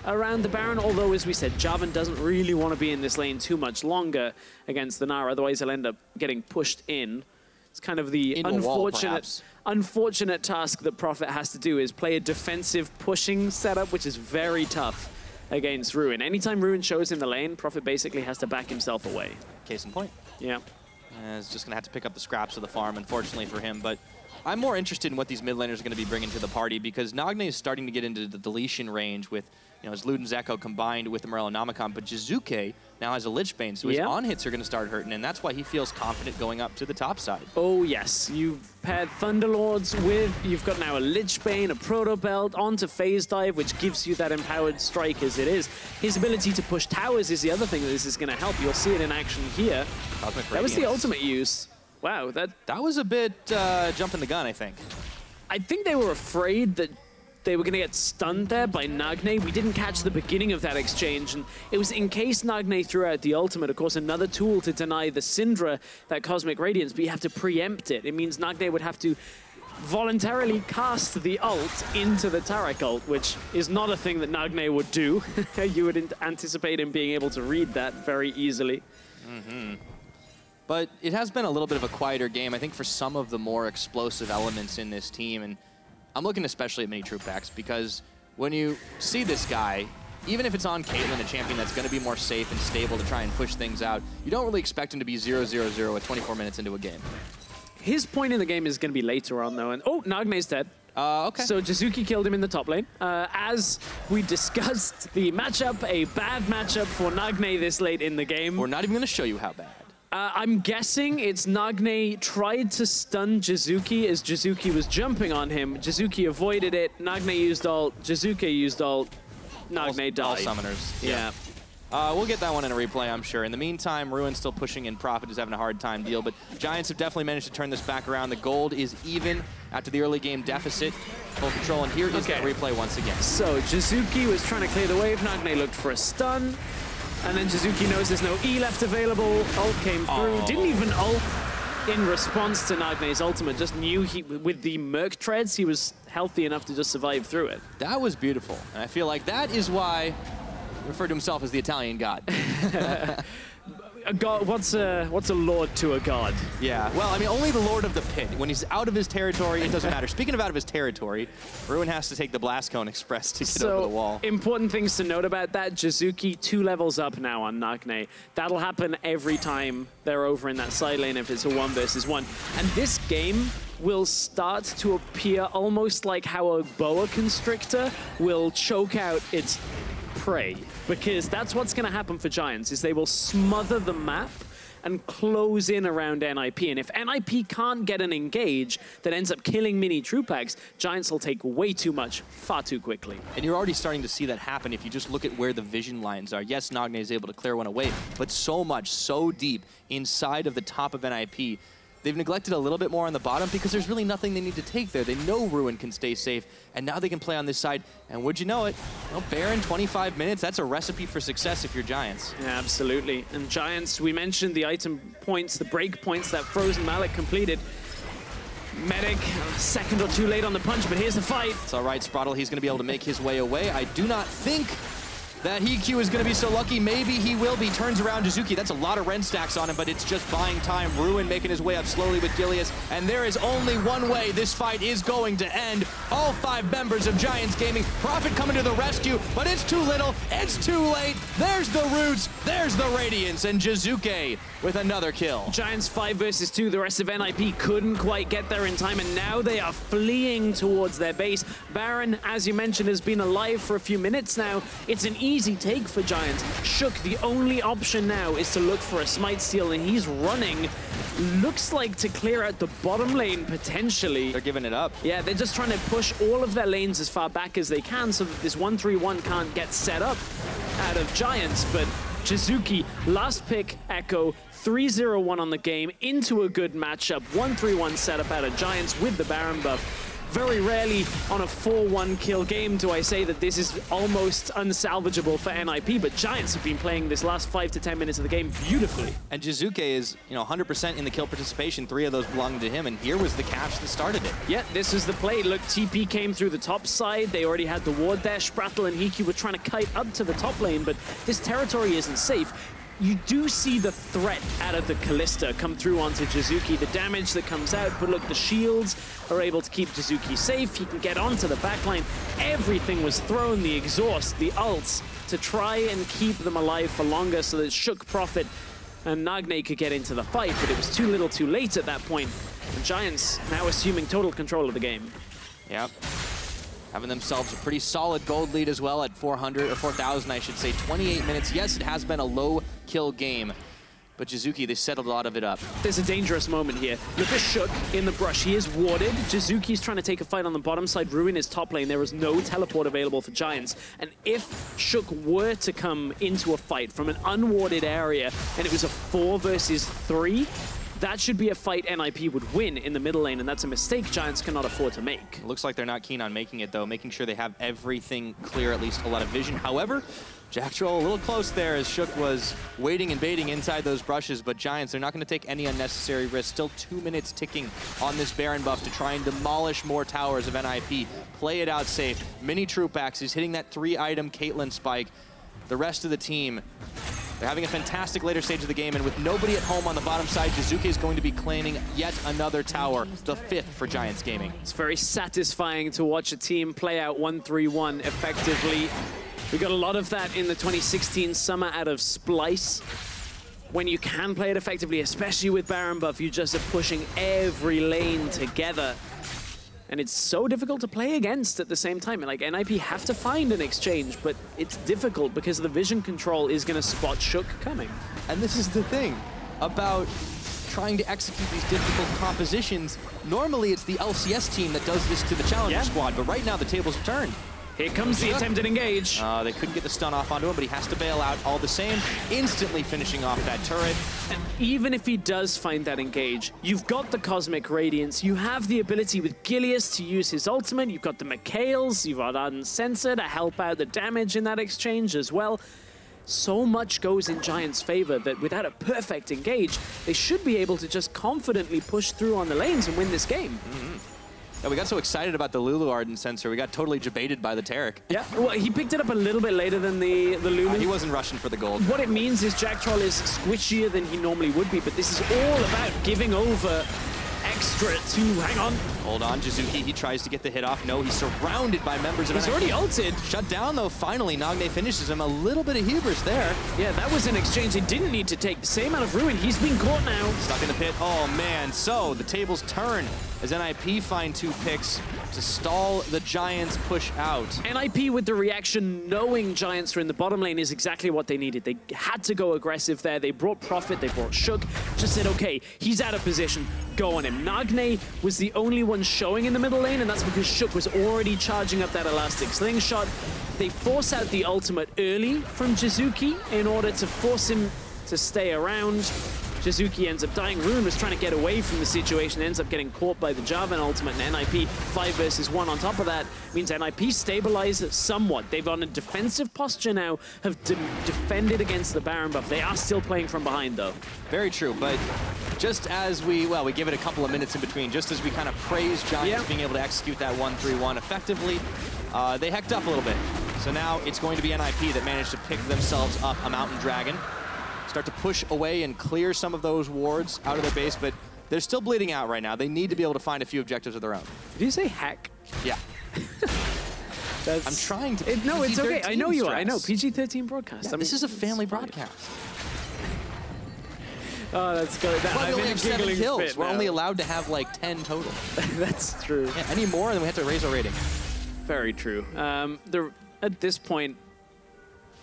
S7: around the Baron, although, as we said, Jarvan doesn't really want to be in this lane too much against the Gnar, otherwise he'll end up getting pushed in. It's kind of the unfortunate task that Prophet has to do is play a defensive pushing setup, which is very tough against Ruin. Anytime Ruin shows in the lane, Prophet basically has to back himself away.
S6: Case in point.
S7: Yeah.
S6: He's just going to have to pick up the scraps of the farm, unfortunately for him. But I'm more interested in what these mid laners are going to be bringing to the party, because Nagne is starting to get into the deletion range with, his Luden's Ekko combined with the Morellonomicon, but Jizuke now has a Lich Bane, so his on-hits are going to start hurting, and that's why he feels confident going up to the top side. Oh,
S7: yes. You've paired Thunderlords with, you've got now a Lich Bane, a Proto Belt, onto Phase Dive, which gives you that empowered strike as it is. His ability to push towers is the other thing that this is going to help. You'll see it in action here. That was the ultimate use. Wow, that
S6: was a bit jumping the gun, I think.
S7: I think they were afraid that they were going to get stunned there by Nagne. We didn't catch the beginning of that exchange, and it was in case Nagne threw out the ultimate, of course, another tool to deny the Syndra that Cosmic Radiance, but you have to preempt it. It means Nagne would have to voluntarily cast the ult into the Taric ult, which is not a thing that Nagne would do. You would anticipate him being able to read that very easily.
S6: But it has been a little bit of a quieter game, I think, for some of the more explosive elements in this team. And I'm looking especially at minitroupax, because when you see this guy, even if it's on Caitlyn, a champion that's going to be more safe and stable to try and push things out, you don't really expect him to be 0-0-0 at 24 minutes into a game.
S7: His point in the game is going to be later on, though. And oh, Nagne's dead.
S6: Okay.
S7: So Jizuke killed him in the top lane. As we discussed, the matchup, a bad matchup for Nagne this late in the game.
S6: We're not even going to show you how bad.
S7: I'm guessing it's Nagne tried to stun Jizuke as Jizuke was jumping on him. Jizuke avoided it. Nagne used ult. Jizuke used ult. Nagne died.
S6: All summoners.
S7: Yeah.
S6: We'll get that one in a replay, I'm sure. In the meantime, Ruin's still pushing in. Prophet is having a hard time deal, but Giants have definitely managed to turn this back around. The gold is even after the early game deficit. Full control, and here is that replay once again. So
S7: Jizuke was trying to clear the wave. Nagne looked for a stun, and then Jizuke knows there's no E left available. Ult came through. Didn't even ult in response to Nagne's ultimate. Just knew he, with the Merc treads, he was healthy enough to just survive through it.
S6: That was beautiful, and I feel like that is why he referred to himself as the Italian god.
S7: A god, what's a lord to a god?
S6: Yeah, well, I mean, only the Lord of the Pit. When he's out of his territory, it doesn't matter. Speaking of out of his territory, Ruin has to take the Blast Cone Express to get over the wall.
S7: Important things to note about that. Jizuke 2 levels up now on Nagne. That'll happen every time they're over in that side lane if it's a 1 versus 1. And this game will start to appear almost like how a boa constrictor will choke out its prey, because that's what's going to happen for Giants, is they will smother the map and close in around NIP. And if NIP can't get an engage that ends up killing minitroupax, Giants will take way too much, far too quickly.
S6: And you're already starting to see that happen if you just look at where the vision lines are. Yes, Nagne is able to clear one away, but so much, so deep inside of the top of NIP. They've neglected a little bit more on the bottom because there's really nothing they need to take there. They know Ruin can stay safe, and now they can play on this side. And would you know it, well, Baron, 25 minutes, that's a recipe for success if you're Giants.
S7: Yeah, absolutely. And Giants, we mentioned the item points, the break points that Frozen Mallet completed. Medic, a second or two late on the punch, but here's the fight.
S6: It's all right, Sprattel, he's going to be able to make his way away. I do not think that HeaQ is going to be so lucky. Maybe he will be. Turns around Jizuke. That's a lot of Ren stacks on him, but it's just buying time. Ruin making his way up slowly with Gilius. And there is only one way this fight is going to end. All 5 members of Giants Gaming. Prophet coming to the rescue, but it's too little. It's too late. There's the Roots. There's the Radiance. And Jizuke with another kill.
S7: Giants 5 versus 2. The rest of NIP couldn't quite get there in time, and now they are fleeing towards their base. Baron, as you mentioned, has been alive for a few minutes now. It's an easy take for Giants. HeaQ, the only option now is to look for a smite steal, and he's running. Looks like to clear out the bottom lane, potentially.
S6: They're giving it up.
S7: Yeah, they're just trying to push all of their lanes as far back as they can so that this 1-3-1 can't get set up out of Giants, but Jizuke, last pick, Ekko, 3-0-1 on the game, into a good matchup, 1-3-1 setup out of Giants with the Baron buff. Very rarely on a 4-1 kill game do I say that this is almost unsalvageable for NIP, but Giants have been playing this last 5 to 10 minutes of the game beautifully.
S6: And Jizuke is, 100% in the kill participation. 3 of those belonged to him, and here was the catch that started it.
S7: Yeah, this was the play. Look, TP came through the top side. They already had the ward there. Sprattel and HeaQ were trying to kite up to the top lane, but this territory isn't safe. You do see the threat out of the Kalista come through onto Jizuke, the damage that comes out, but look, the shields are able to keep Jizuke safe. He can get onto the backline. Everything was thrown, the exhaust, the ults, to try and keep them alive for longer so that HeaQ, Prophet, and Nagne could get into the fight, but it was too little too late at that point. And Giants now assuming total control of the game.
S6: Yep. Having themselves a pretty solid gold lead as well at 400, or 4,000, I should say. 28 minutes. Yes, it has been a low kill game, but Jizuke, they settled a lot of it up.
S7: There's a dangerous moment here. Look at HeaQ in the brush. He is warded. Jizuke's trying to take a fight on the bottom side. Ruin his top lane. There is no teleport available for Giants. And if HeaQ were to come into a fight from an unwarded area, and it was a 4 versus 3, that should be a fight NIP would win in the middle lane, and that's a mistake Giants cannot afford to make.
S6: It looks like they're not keen on making it, though, making sure they have everything clear, at least a lot of vision. However, Jactroll a little close there as HeaQ was waiting and baiting inside those brushes, but Giants, they're not going to take any unnecessary risks. Still 2 minutes ticking on this Baron buff to try and demolish more towers of NIP. Play it out safe. minitroupax is hitting that 3-item Caitlyn spike. The rest of the team, They're having a fantastic later stage of the game, and with nobody at home on the bottom side, Jizuke is going to be claiming yet another tower, the 5th for Giants Gaming.
S7: It's very satisfying to watch a team play out 1-3-1 effectively. We got a lot of that in the 2016 summer out of Splice. When you can play it effectively, especially with Baron buff, you just are pushing every lane together. And it's so difficult to play against at the same time. And like NIP have to find an exchange, but it's difficult because the vision control is going to spot HeaQ coming.
S6: And this is the thing about trying to execute these difficult compositions. Normally it's the LCS team that does this to the Challenger squad, but right now the tables are turned.
S7: Here comes the attempted engage.
S6: They couldn't get the stun off onto him, but he has to bail out all the same, instantly finishing off that turret.
S7: And even if he does find that engage, you've got the Cosmic Radiance, you have the ability with Gilius to use his ultimate, you've got the Mikhails, you've got Ardent Sensor to help out the damage in that exchange as well. So much goes in Giants' favor that without a perfect engage, they should be able to just confidently push through on the lanes and win this game.
S6: Yeah, we got so excited about the Lulu Ardent Sensor, we got totally debated by the Taric.
S7: Yeah, well, he picked it up a little bit later than the Lulu.
S6: He wasn't rushing for the gold.
S7: What it means is Jactroll is squishier than he normally would be, but this is all about giving over extra to, hang on.
S6: Hold on, Jizuke, he tries to get the hit off. No, he's surrounded by members of
S7: He's already ulted.
S6: Shut down though, finally, Nagne finishes him. A little bit of hubris there.
S7: Yeah, that was an exchange they didn't need to take. The same amount of ruin, he's been caught now.
S6: Stuck in the pit, oh man. So, the tables turn as NIP find 2 picks to stall the Giants' push out.
S7: NIP with the reaction, knowing Giants are in the bottom lane, is exactly what they needed. They had to go aggressive there. They brought Prophet, they brought HeaQ, just said, okay, he's out of position, go on him. Nagne was the only one showing in the middle lane, and that's because HeaQ was already charging up that elastic slingshot. They force out the ultimate early from Jizuke in order to force him to stay around. Jizuke ends up dying. Ruin was trying to get away from the situation, ends up getting caught by the Jarvan ultimate, and NIP 5 versus 1 on top of that means NIP stabilize somewhat. They've on a defensive posture now, have defended against the Baron buff. They are still playing from behind though.
S6: Very true, but just as we give it a couple of minutes in between, just as we kind of praise Giants being able to execute that 1-3-1 effectively, they hecked up a little bit. So now it's going to be NIP that managed to pick themselves up a Mountain Dragon. Start to push away and clear some of those wards out of their base, but they're still bleeding out right now. They need to be able to find a few objectives of their own.
S7: Did you say hack?
S6: Yeah. I'm trying to.
S7: No, it's okay. I know you are. I know. PG-13 broadcast.
S6: Yeah, I mean, this is a family broadcast.
S7: Oh, that's good.
S6: Well, we only have 7 kills. We're only allowed to have like 10 total.
S7: That's true.
S6: Yeah, any more, and then we have to raise our rating.
S7: Very true. At this point,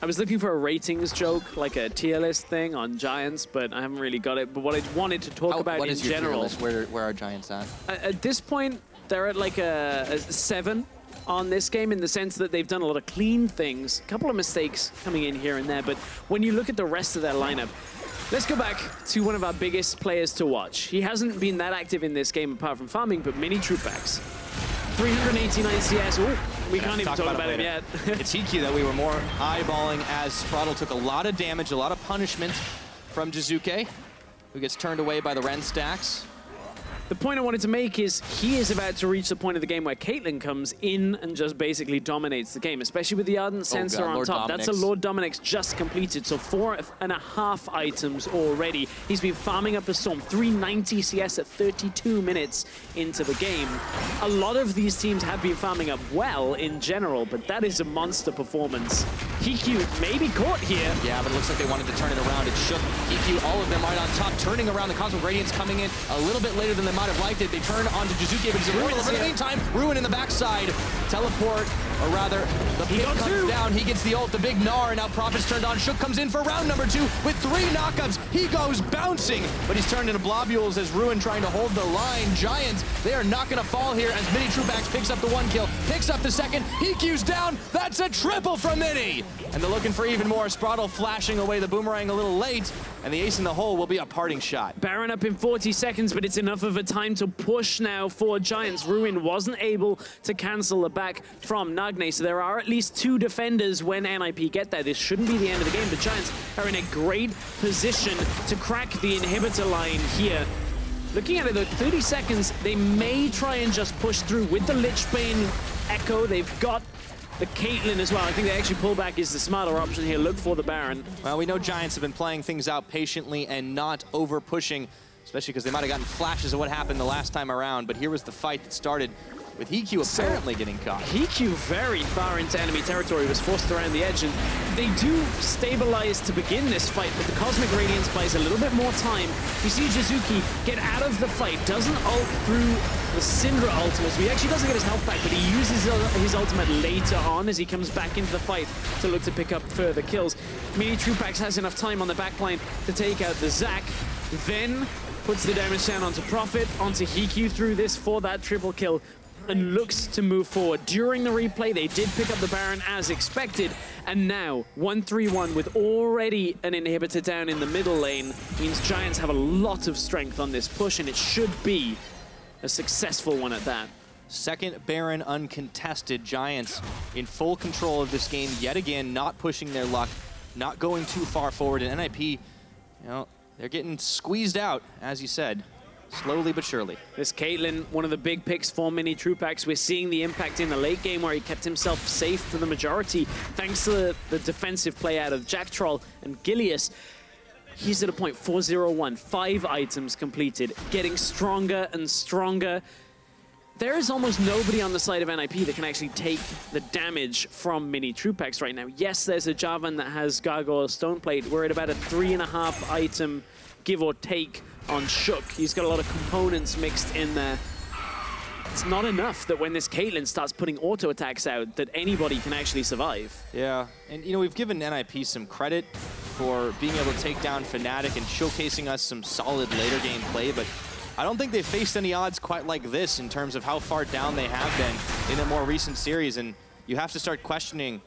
S7: I was looking for a ratings joke, like a tier list thing on Giants, but I haven't really got it. But what I wanted to talk about in general...
S6: Where are Giants at?
S7: At this point, they're at like a 7 on this game, in the sense that they've done a lot of clean things. A couple of mistakes coming in here and there, but when you look at the rest of their lineup, let's go back to one of our biggest players to watch. He hasn't been that active in this game apart from farming, but minitroupax. 389 CS. Ooh, we can't even talk about him yet.
S6: It's HeaQ that we were more eyeballing, as sprattel took a lot of damage, a lot of punishment from Jizuke, who gets turned away by the Ren stacks.
S7: The point I wanted to make is he is about to reach the point of the game where Caitlyn comes in and just basically dominates the game, especially with the Ardent Sensor on top. That's a Lord Dominic's just completed, so 4.5 items already. He's been farming up the Storm, 390 CS at 32 minutes into the game. A lot of these teams have been farming up well in general, but that is a monster performance. HeaQ may be caught here.
S6: Yeah, but it looks like they wanted to turn it around. It shook. HeaQ, all of them right on top, turning around. The Cosmic Radiance coming in a little bit later than they might have liked it. They turn onto Jizuke, but he's a Ruin. In the meantime, Ruin in the backside. Teleport, or rather, the pick comes down. He gets the ult, the big Gnar, and now Prophet's turned on. HeaQ comes in for round number 2 with 3 knockups. He goes bouncing, but he's turned into blobules as Ruin trying to hold the line. Giants, they are not going to fall here as minitroupax picks up the 1 kill, picks up the 2nd. HeaQ's down. That's a triple from Mini. And they're looking for even more. Sprattel flashing away the boomerang a little late, and the ace in the hole will be a parting shot.
S7: Baron up in 40 seconds, but it's enough of a time to push now for Giants. Ruin wasn't able to cancel the back from Nagne, so there are at least 2 defenders when NIP get there. This shouldn't be the end of the game, but Giants are in a great position to crack the inhibitor line here. Looking at it though, 30 seconds, they may try and just push through with the Lichbane Ekko. They've got the Caitlyn as well. I think they actually pull back is the smarter option here. Look for the Baron.
S6: Well, we know Giants have been playing things out patiently and not over-pushing, especially because they might have gotten flashes of what happened the last time around, but here was the fight that started with HeaQ apparently getting caught.
S7: HeaQ very far into enemy territory, was forced around the edge, and they do stabilize to begin this fight, but the Cosmic Radiance buys a little bit more time. We see Jizuke get out of the fight, doesn't ult through the Syndra ultimate, so he actually doesn't get his health back, but he uses his ultimate later on as he comes back into the fight to look to pick up further kills. minitroupax has enough time on the backline to take out the Zac, then puts the damage down onto Prophet, onto HeaQ through this for that triple kill, and looks to move forward. During the replay, they did pick up the Baron as expected, and now 1-3-1 with already an inhibitor down in the middle lane means Giants have a lot of strength on this push, and it should be a successful one at that.
S6: Second Baron uncontested. Giants in full control of this game yet again, not pushing their luck, not going too far forward, and NIP, you know, they're getting squeezed out, as you said. Slowly but surely.
S7: This Caitlyn, one of the big picks for minitroupax. We're seeing the impact in the late game where he kept himself safe for the majority thanks to the defensive play out of Jactroll and Gilius. He's at a point 4-0-1, 5 items completed, getting stronger and stronger. There is almost nobody on the side of NIP that can actually take the damage from minitroupax right now. Yes, there's a Jarvan that has Gargoyle Stoneplate. We're at about a 3.5 item, give or take, on HeaQ. He's got a lot of components mixed in there. It's not enough that when this Caitlyn starts putting auto attacks out that anybody can actually survive.
S6: Yeah, and you know, we've given NIP some credit for being able to take down Fnatic and showcasing us some solid later game play, but I don't think they've faced any odds quite like this in terms of how far down they have been in a more recent series, and you have to start questioning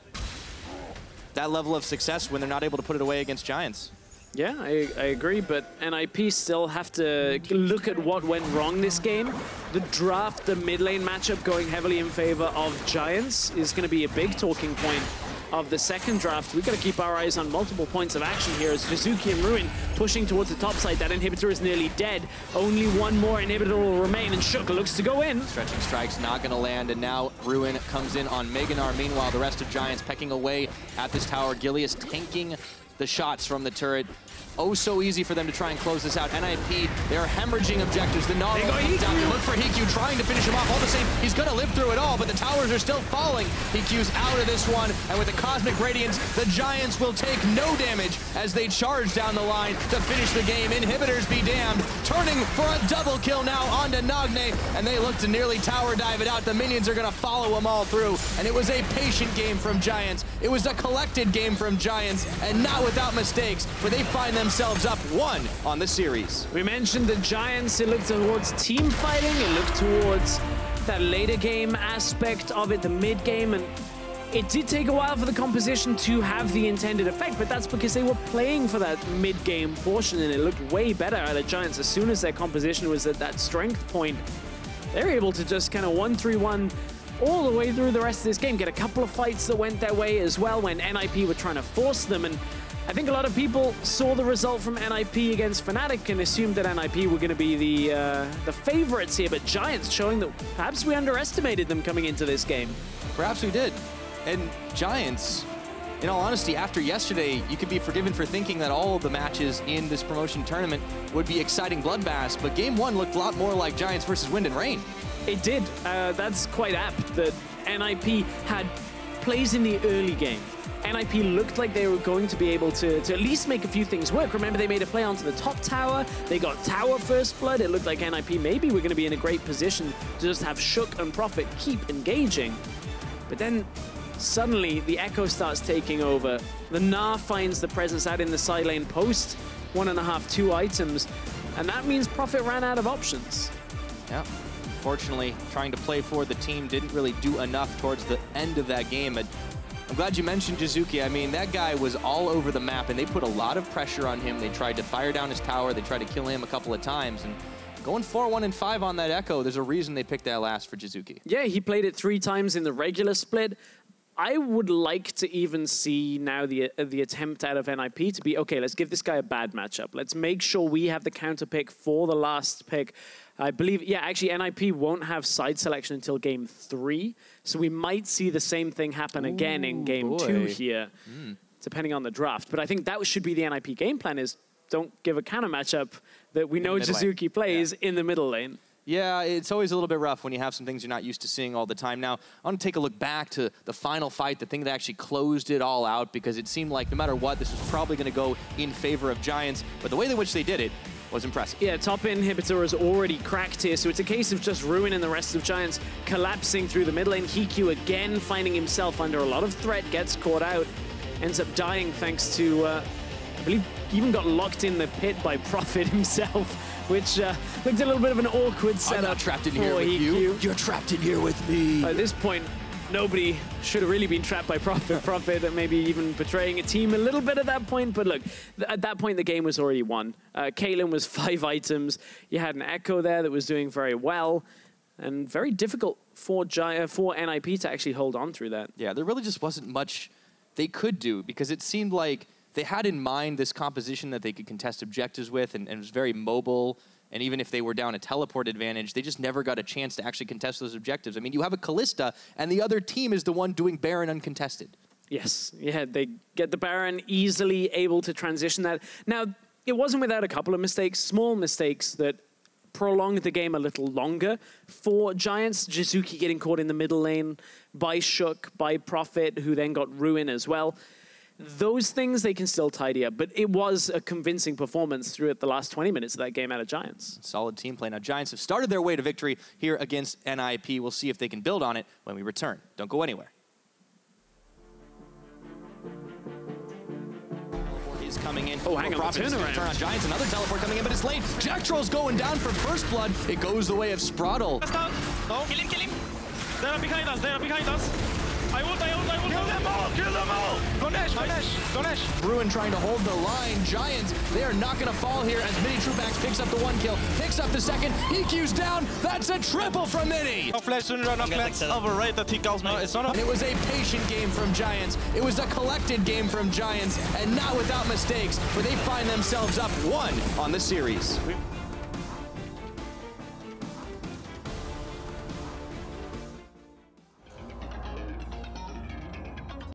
S6: that level of success when they're not able to put it away against Giants.
S7: Yeah, I agree, but NIP still have to look at what went wrong this game. The draft, the mid lane matchup going heavily in favor of Giants is going to be a big talking point of the second draft. We've got to keep our eyes on multiple points of action here as Jizuke and Ruin pushing towards the top side. That inhibitor is nearly dead. Only one more inhibitor will remain, and HeaQ looks to go in. Stretching
S6: strike's not going to land, and now Ruin comes in on Gnar. Meanwhile, the rest of Giants pecking away at this tower. Gilius tanking the shots from the turret. Oh, so easy for them to try and close this out. NIP, they're hemorrhaging objectives. The Gnar comes down. They look for HeaQ, trying to finish him off. All the same, he's going to live through it all, but the towers are still falling. HeaQ's out of this one, and with the Cosmic Radiance, the Giants will take no damage as they charge down the line to finish the game. Inhibitors be damned. Turning for a double kill now onto Nagne, and they look to nearly tower dive it out. The minions are going to follow them all through, and it was a patient game from Giants. It was a collected game from Giants, and not without mistakes, but they find themselves up 1 on the series.
S7: We mentioned the Giants, it looked towards team fighting, it looked towards that later game aspect of it, the mid game, and it did take a while for the composition to have the intended effect, but that's because they were playing for that mid game portion, and it looked way better out of Giants. As soon as their composition was at that strength point, they were able to just kind of 1-3-1 all the way through the rest of this game, get a couple of fights that went their way as well when NIP were trying to force them, and I think a lot of people saw the result from NIP against Fnatic and assumed that NIP were going to be the favorites here, but Giants showing that perhaps we underestimated them coming into this game.
S6: Perhaps we did. And Giants, in all honesty, after yesterday, you could be forgiven for thinking that all of the matches in this promotion tournament would be exciting bloodbaths, but game 1 looked a lot more like Giants versus Wind and Rain.
S7: It did. That's quite apt that NIP had plays in the early game. NIP looked like they were going to be able to at least make a few things work. Remember, they made a play onto the top tower. They got tower first blood. It looked like NIP maybe were going to be in a great position to just have HeaQ and Prophet keep engaging. But then suddenly the Ekko starts taking over. The Gnar finds the presence out in the side lane post 1.5, 2 items. And that means Prophet ran out of options.
S6: Yeah. Fortunately, trying to play for the team didn't really do enough towards the end of that game. But I'm glad you mentioned Jizuke. I mean, that guy was all over the map, and they put a lot of pressure on him. They tried to fire down his tower. They tried to kill him a couple of times. And going 4-1-5 on that Ekko, there's a reason they picked that last for Jizuke.
S7: Yeah, he played it 3 times in the regular split. I would like to even see now the attempt out of NIP to be, okay, let's give this guy a bad matchup. Let's make sure we have the counter pick for the last pick. I believe, yeah, actually NIP won't have side selection until game 3. So we might see the same thing happen again in game 2 here, depending on the draft. But I think that should be the NIP game plan, is don't give a counter matchup that we know Jizuke plays in the middle lane.
S6: Yeah, it's always a little bit rough when you have some things you're not used to seeing all the time. Now, I want to take a look back to the final fight, the thing that actually closed it all out, because it seemed like no matter what, this was probably going to go in favor of Giants. But the way in which they did it was impressive.
S7: Yeah, top inhibitor is already cracked here, so it's a case of just Ruin and the rest of Giants collapsing through the mid lane. HeaQ again finding himself under a lot of threat, gets caught out, ends up dying thanks to, I believe, even got locked in the pit by Prophet himself, which looked a little bit of an awkward setup.
S6: I'm not trapped in here with you. You're trapped in here with me.
S7: At this point, nobody should have really been trapped by Prophet. Prophet maybe even betraying a team a little bit at that point. But look, at that point, the game was already won. Caitlyn was 5 items. You had an Ekko there that was doing very well. And very difficult for NIP to actually hold on through that.
S6: Yeah, there really just wasn't much they could do, because it seemed like they had in mind this composition that they could contest objectives with, and it was very mobile. And even if they were down a teleport advantage, they just never got a chance to actually contest those objectives. I mean, you have a Kalista, and the other team is the one doing Baron uncontested.
S7: Yes, yeah, they get the Baron, easily able to transition that. Now, it wasn't without a couple of mistakes, small mistakes that prolonged the game a little longer for Giants. Jizuke getting caught in the middle lane by Shook, by Prophet, who then got Ruin as well. Those things they can still tidy up, but it was a convincing performance throughout the last 20 minutes of that game out of Giants.
S6: Solid team play. Now, Giants have started their way to victory here against NIP. We'll see if they can build on it when we return. Don't go anywhere. Is coming in.
S7: Oh, hang on,
S6: turn on Giants. Another teleport coming in, but it's late. Jactroll's going down for first blood. It goes the way of Sprattel.
S2: No, kill him, kill him.
S8: They are behind us, they are behind us. I will. Kill them all! Go Nash.
S6: Ruin trying to hold the line. Giants, they are not going to fall here as minitroupax picks up the 1 kill, picks up the second. HeaQ's down. That's a triple from Mini.
S8: No flash, Syndra, no flash. Overrated, he calls me. No, it's not.
S6: It was a patient game from Giants. It was a collected game from Giants, and not without mistakes, but they find themselves up 1 on the series.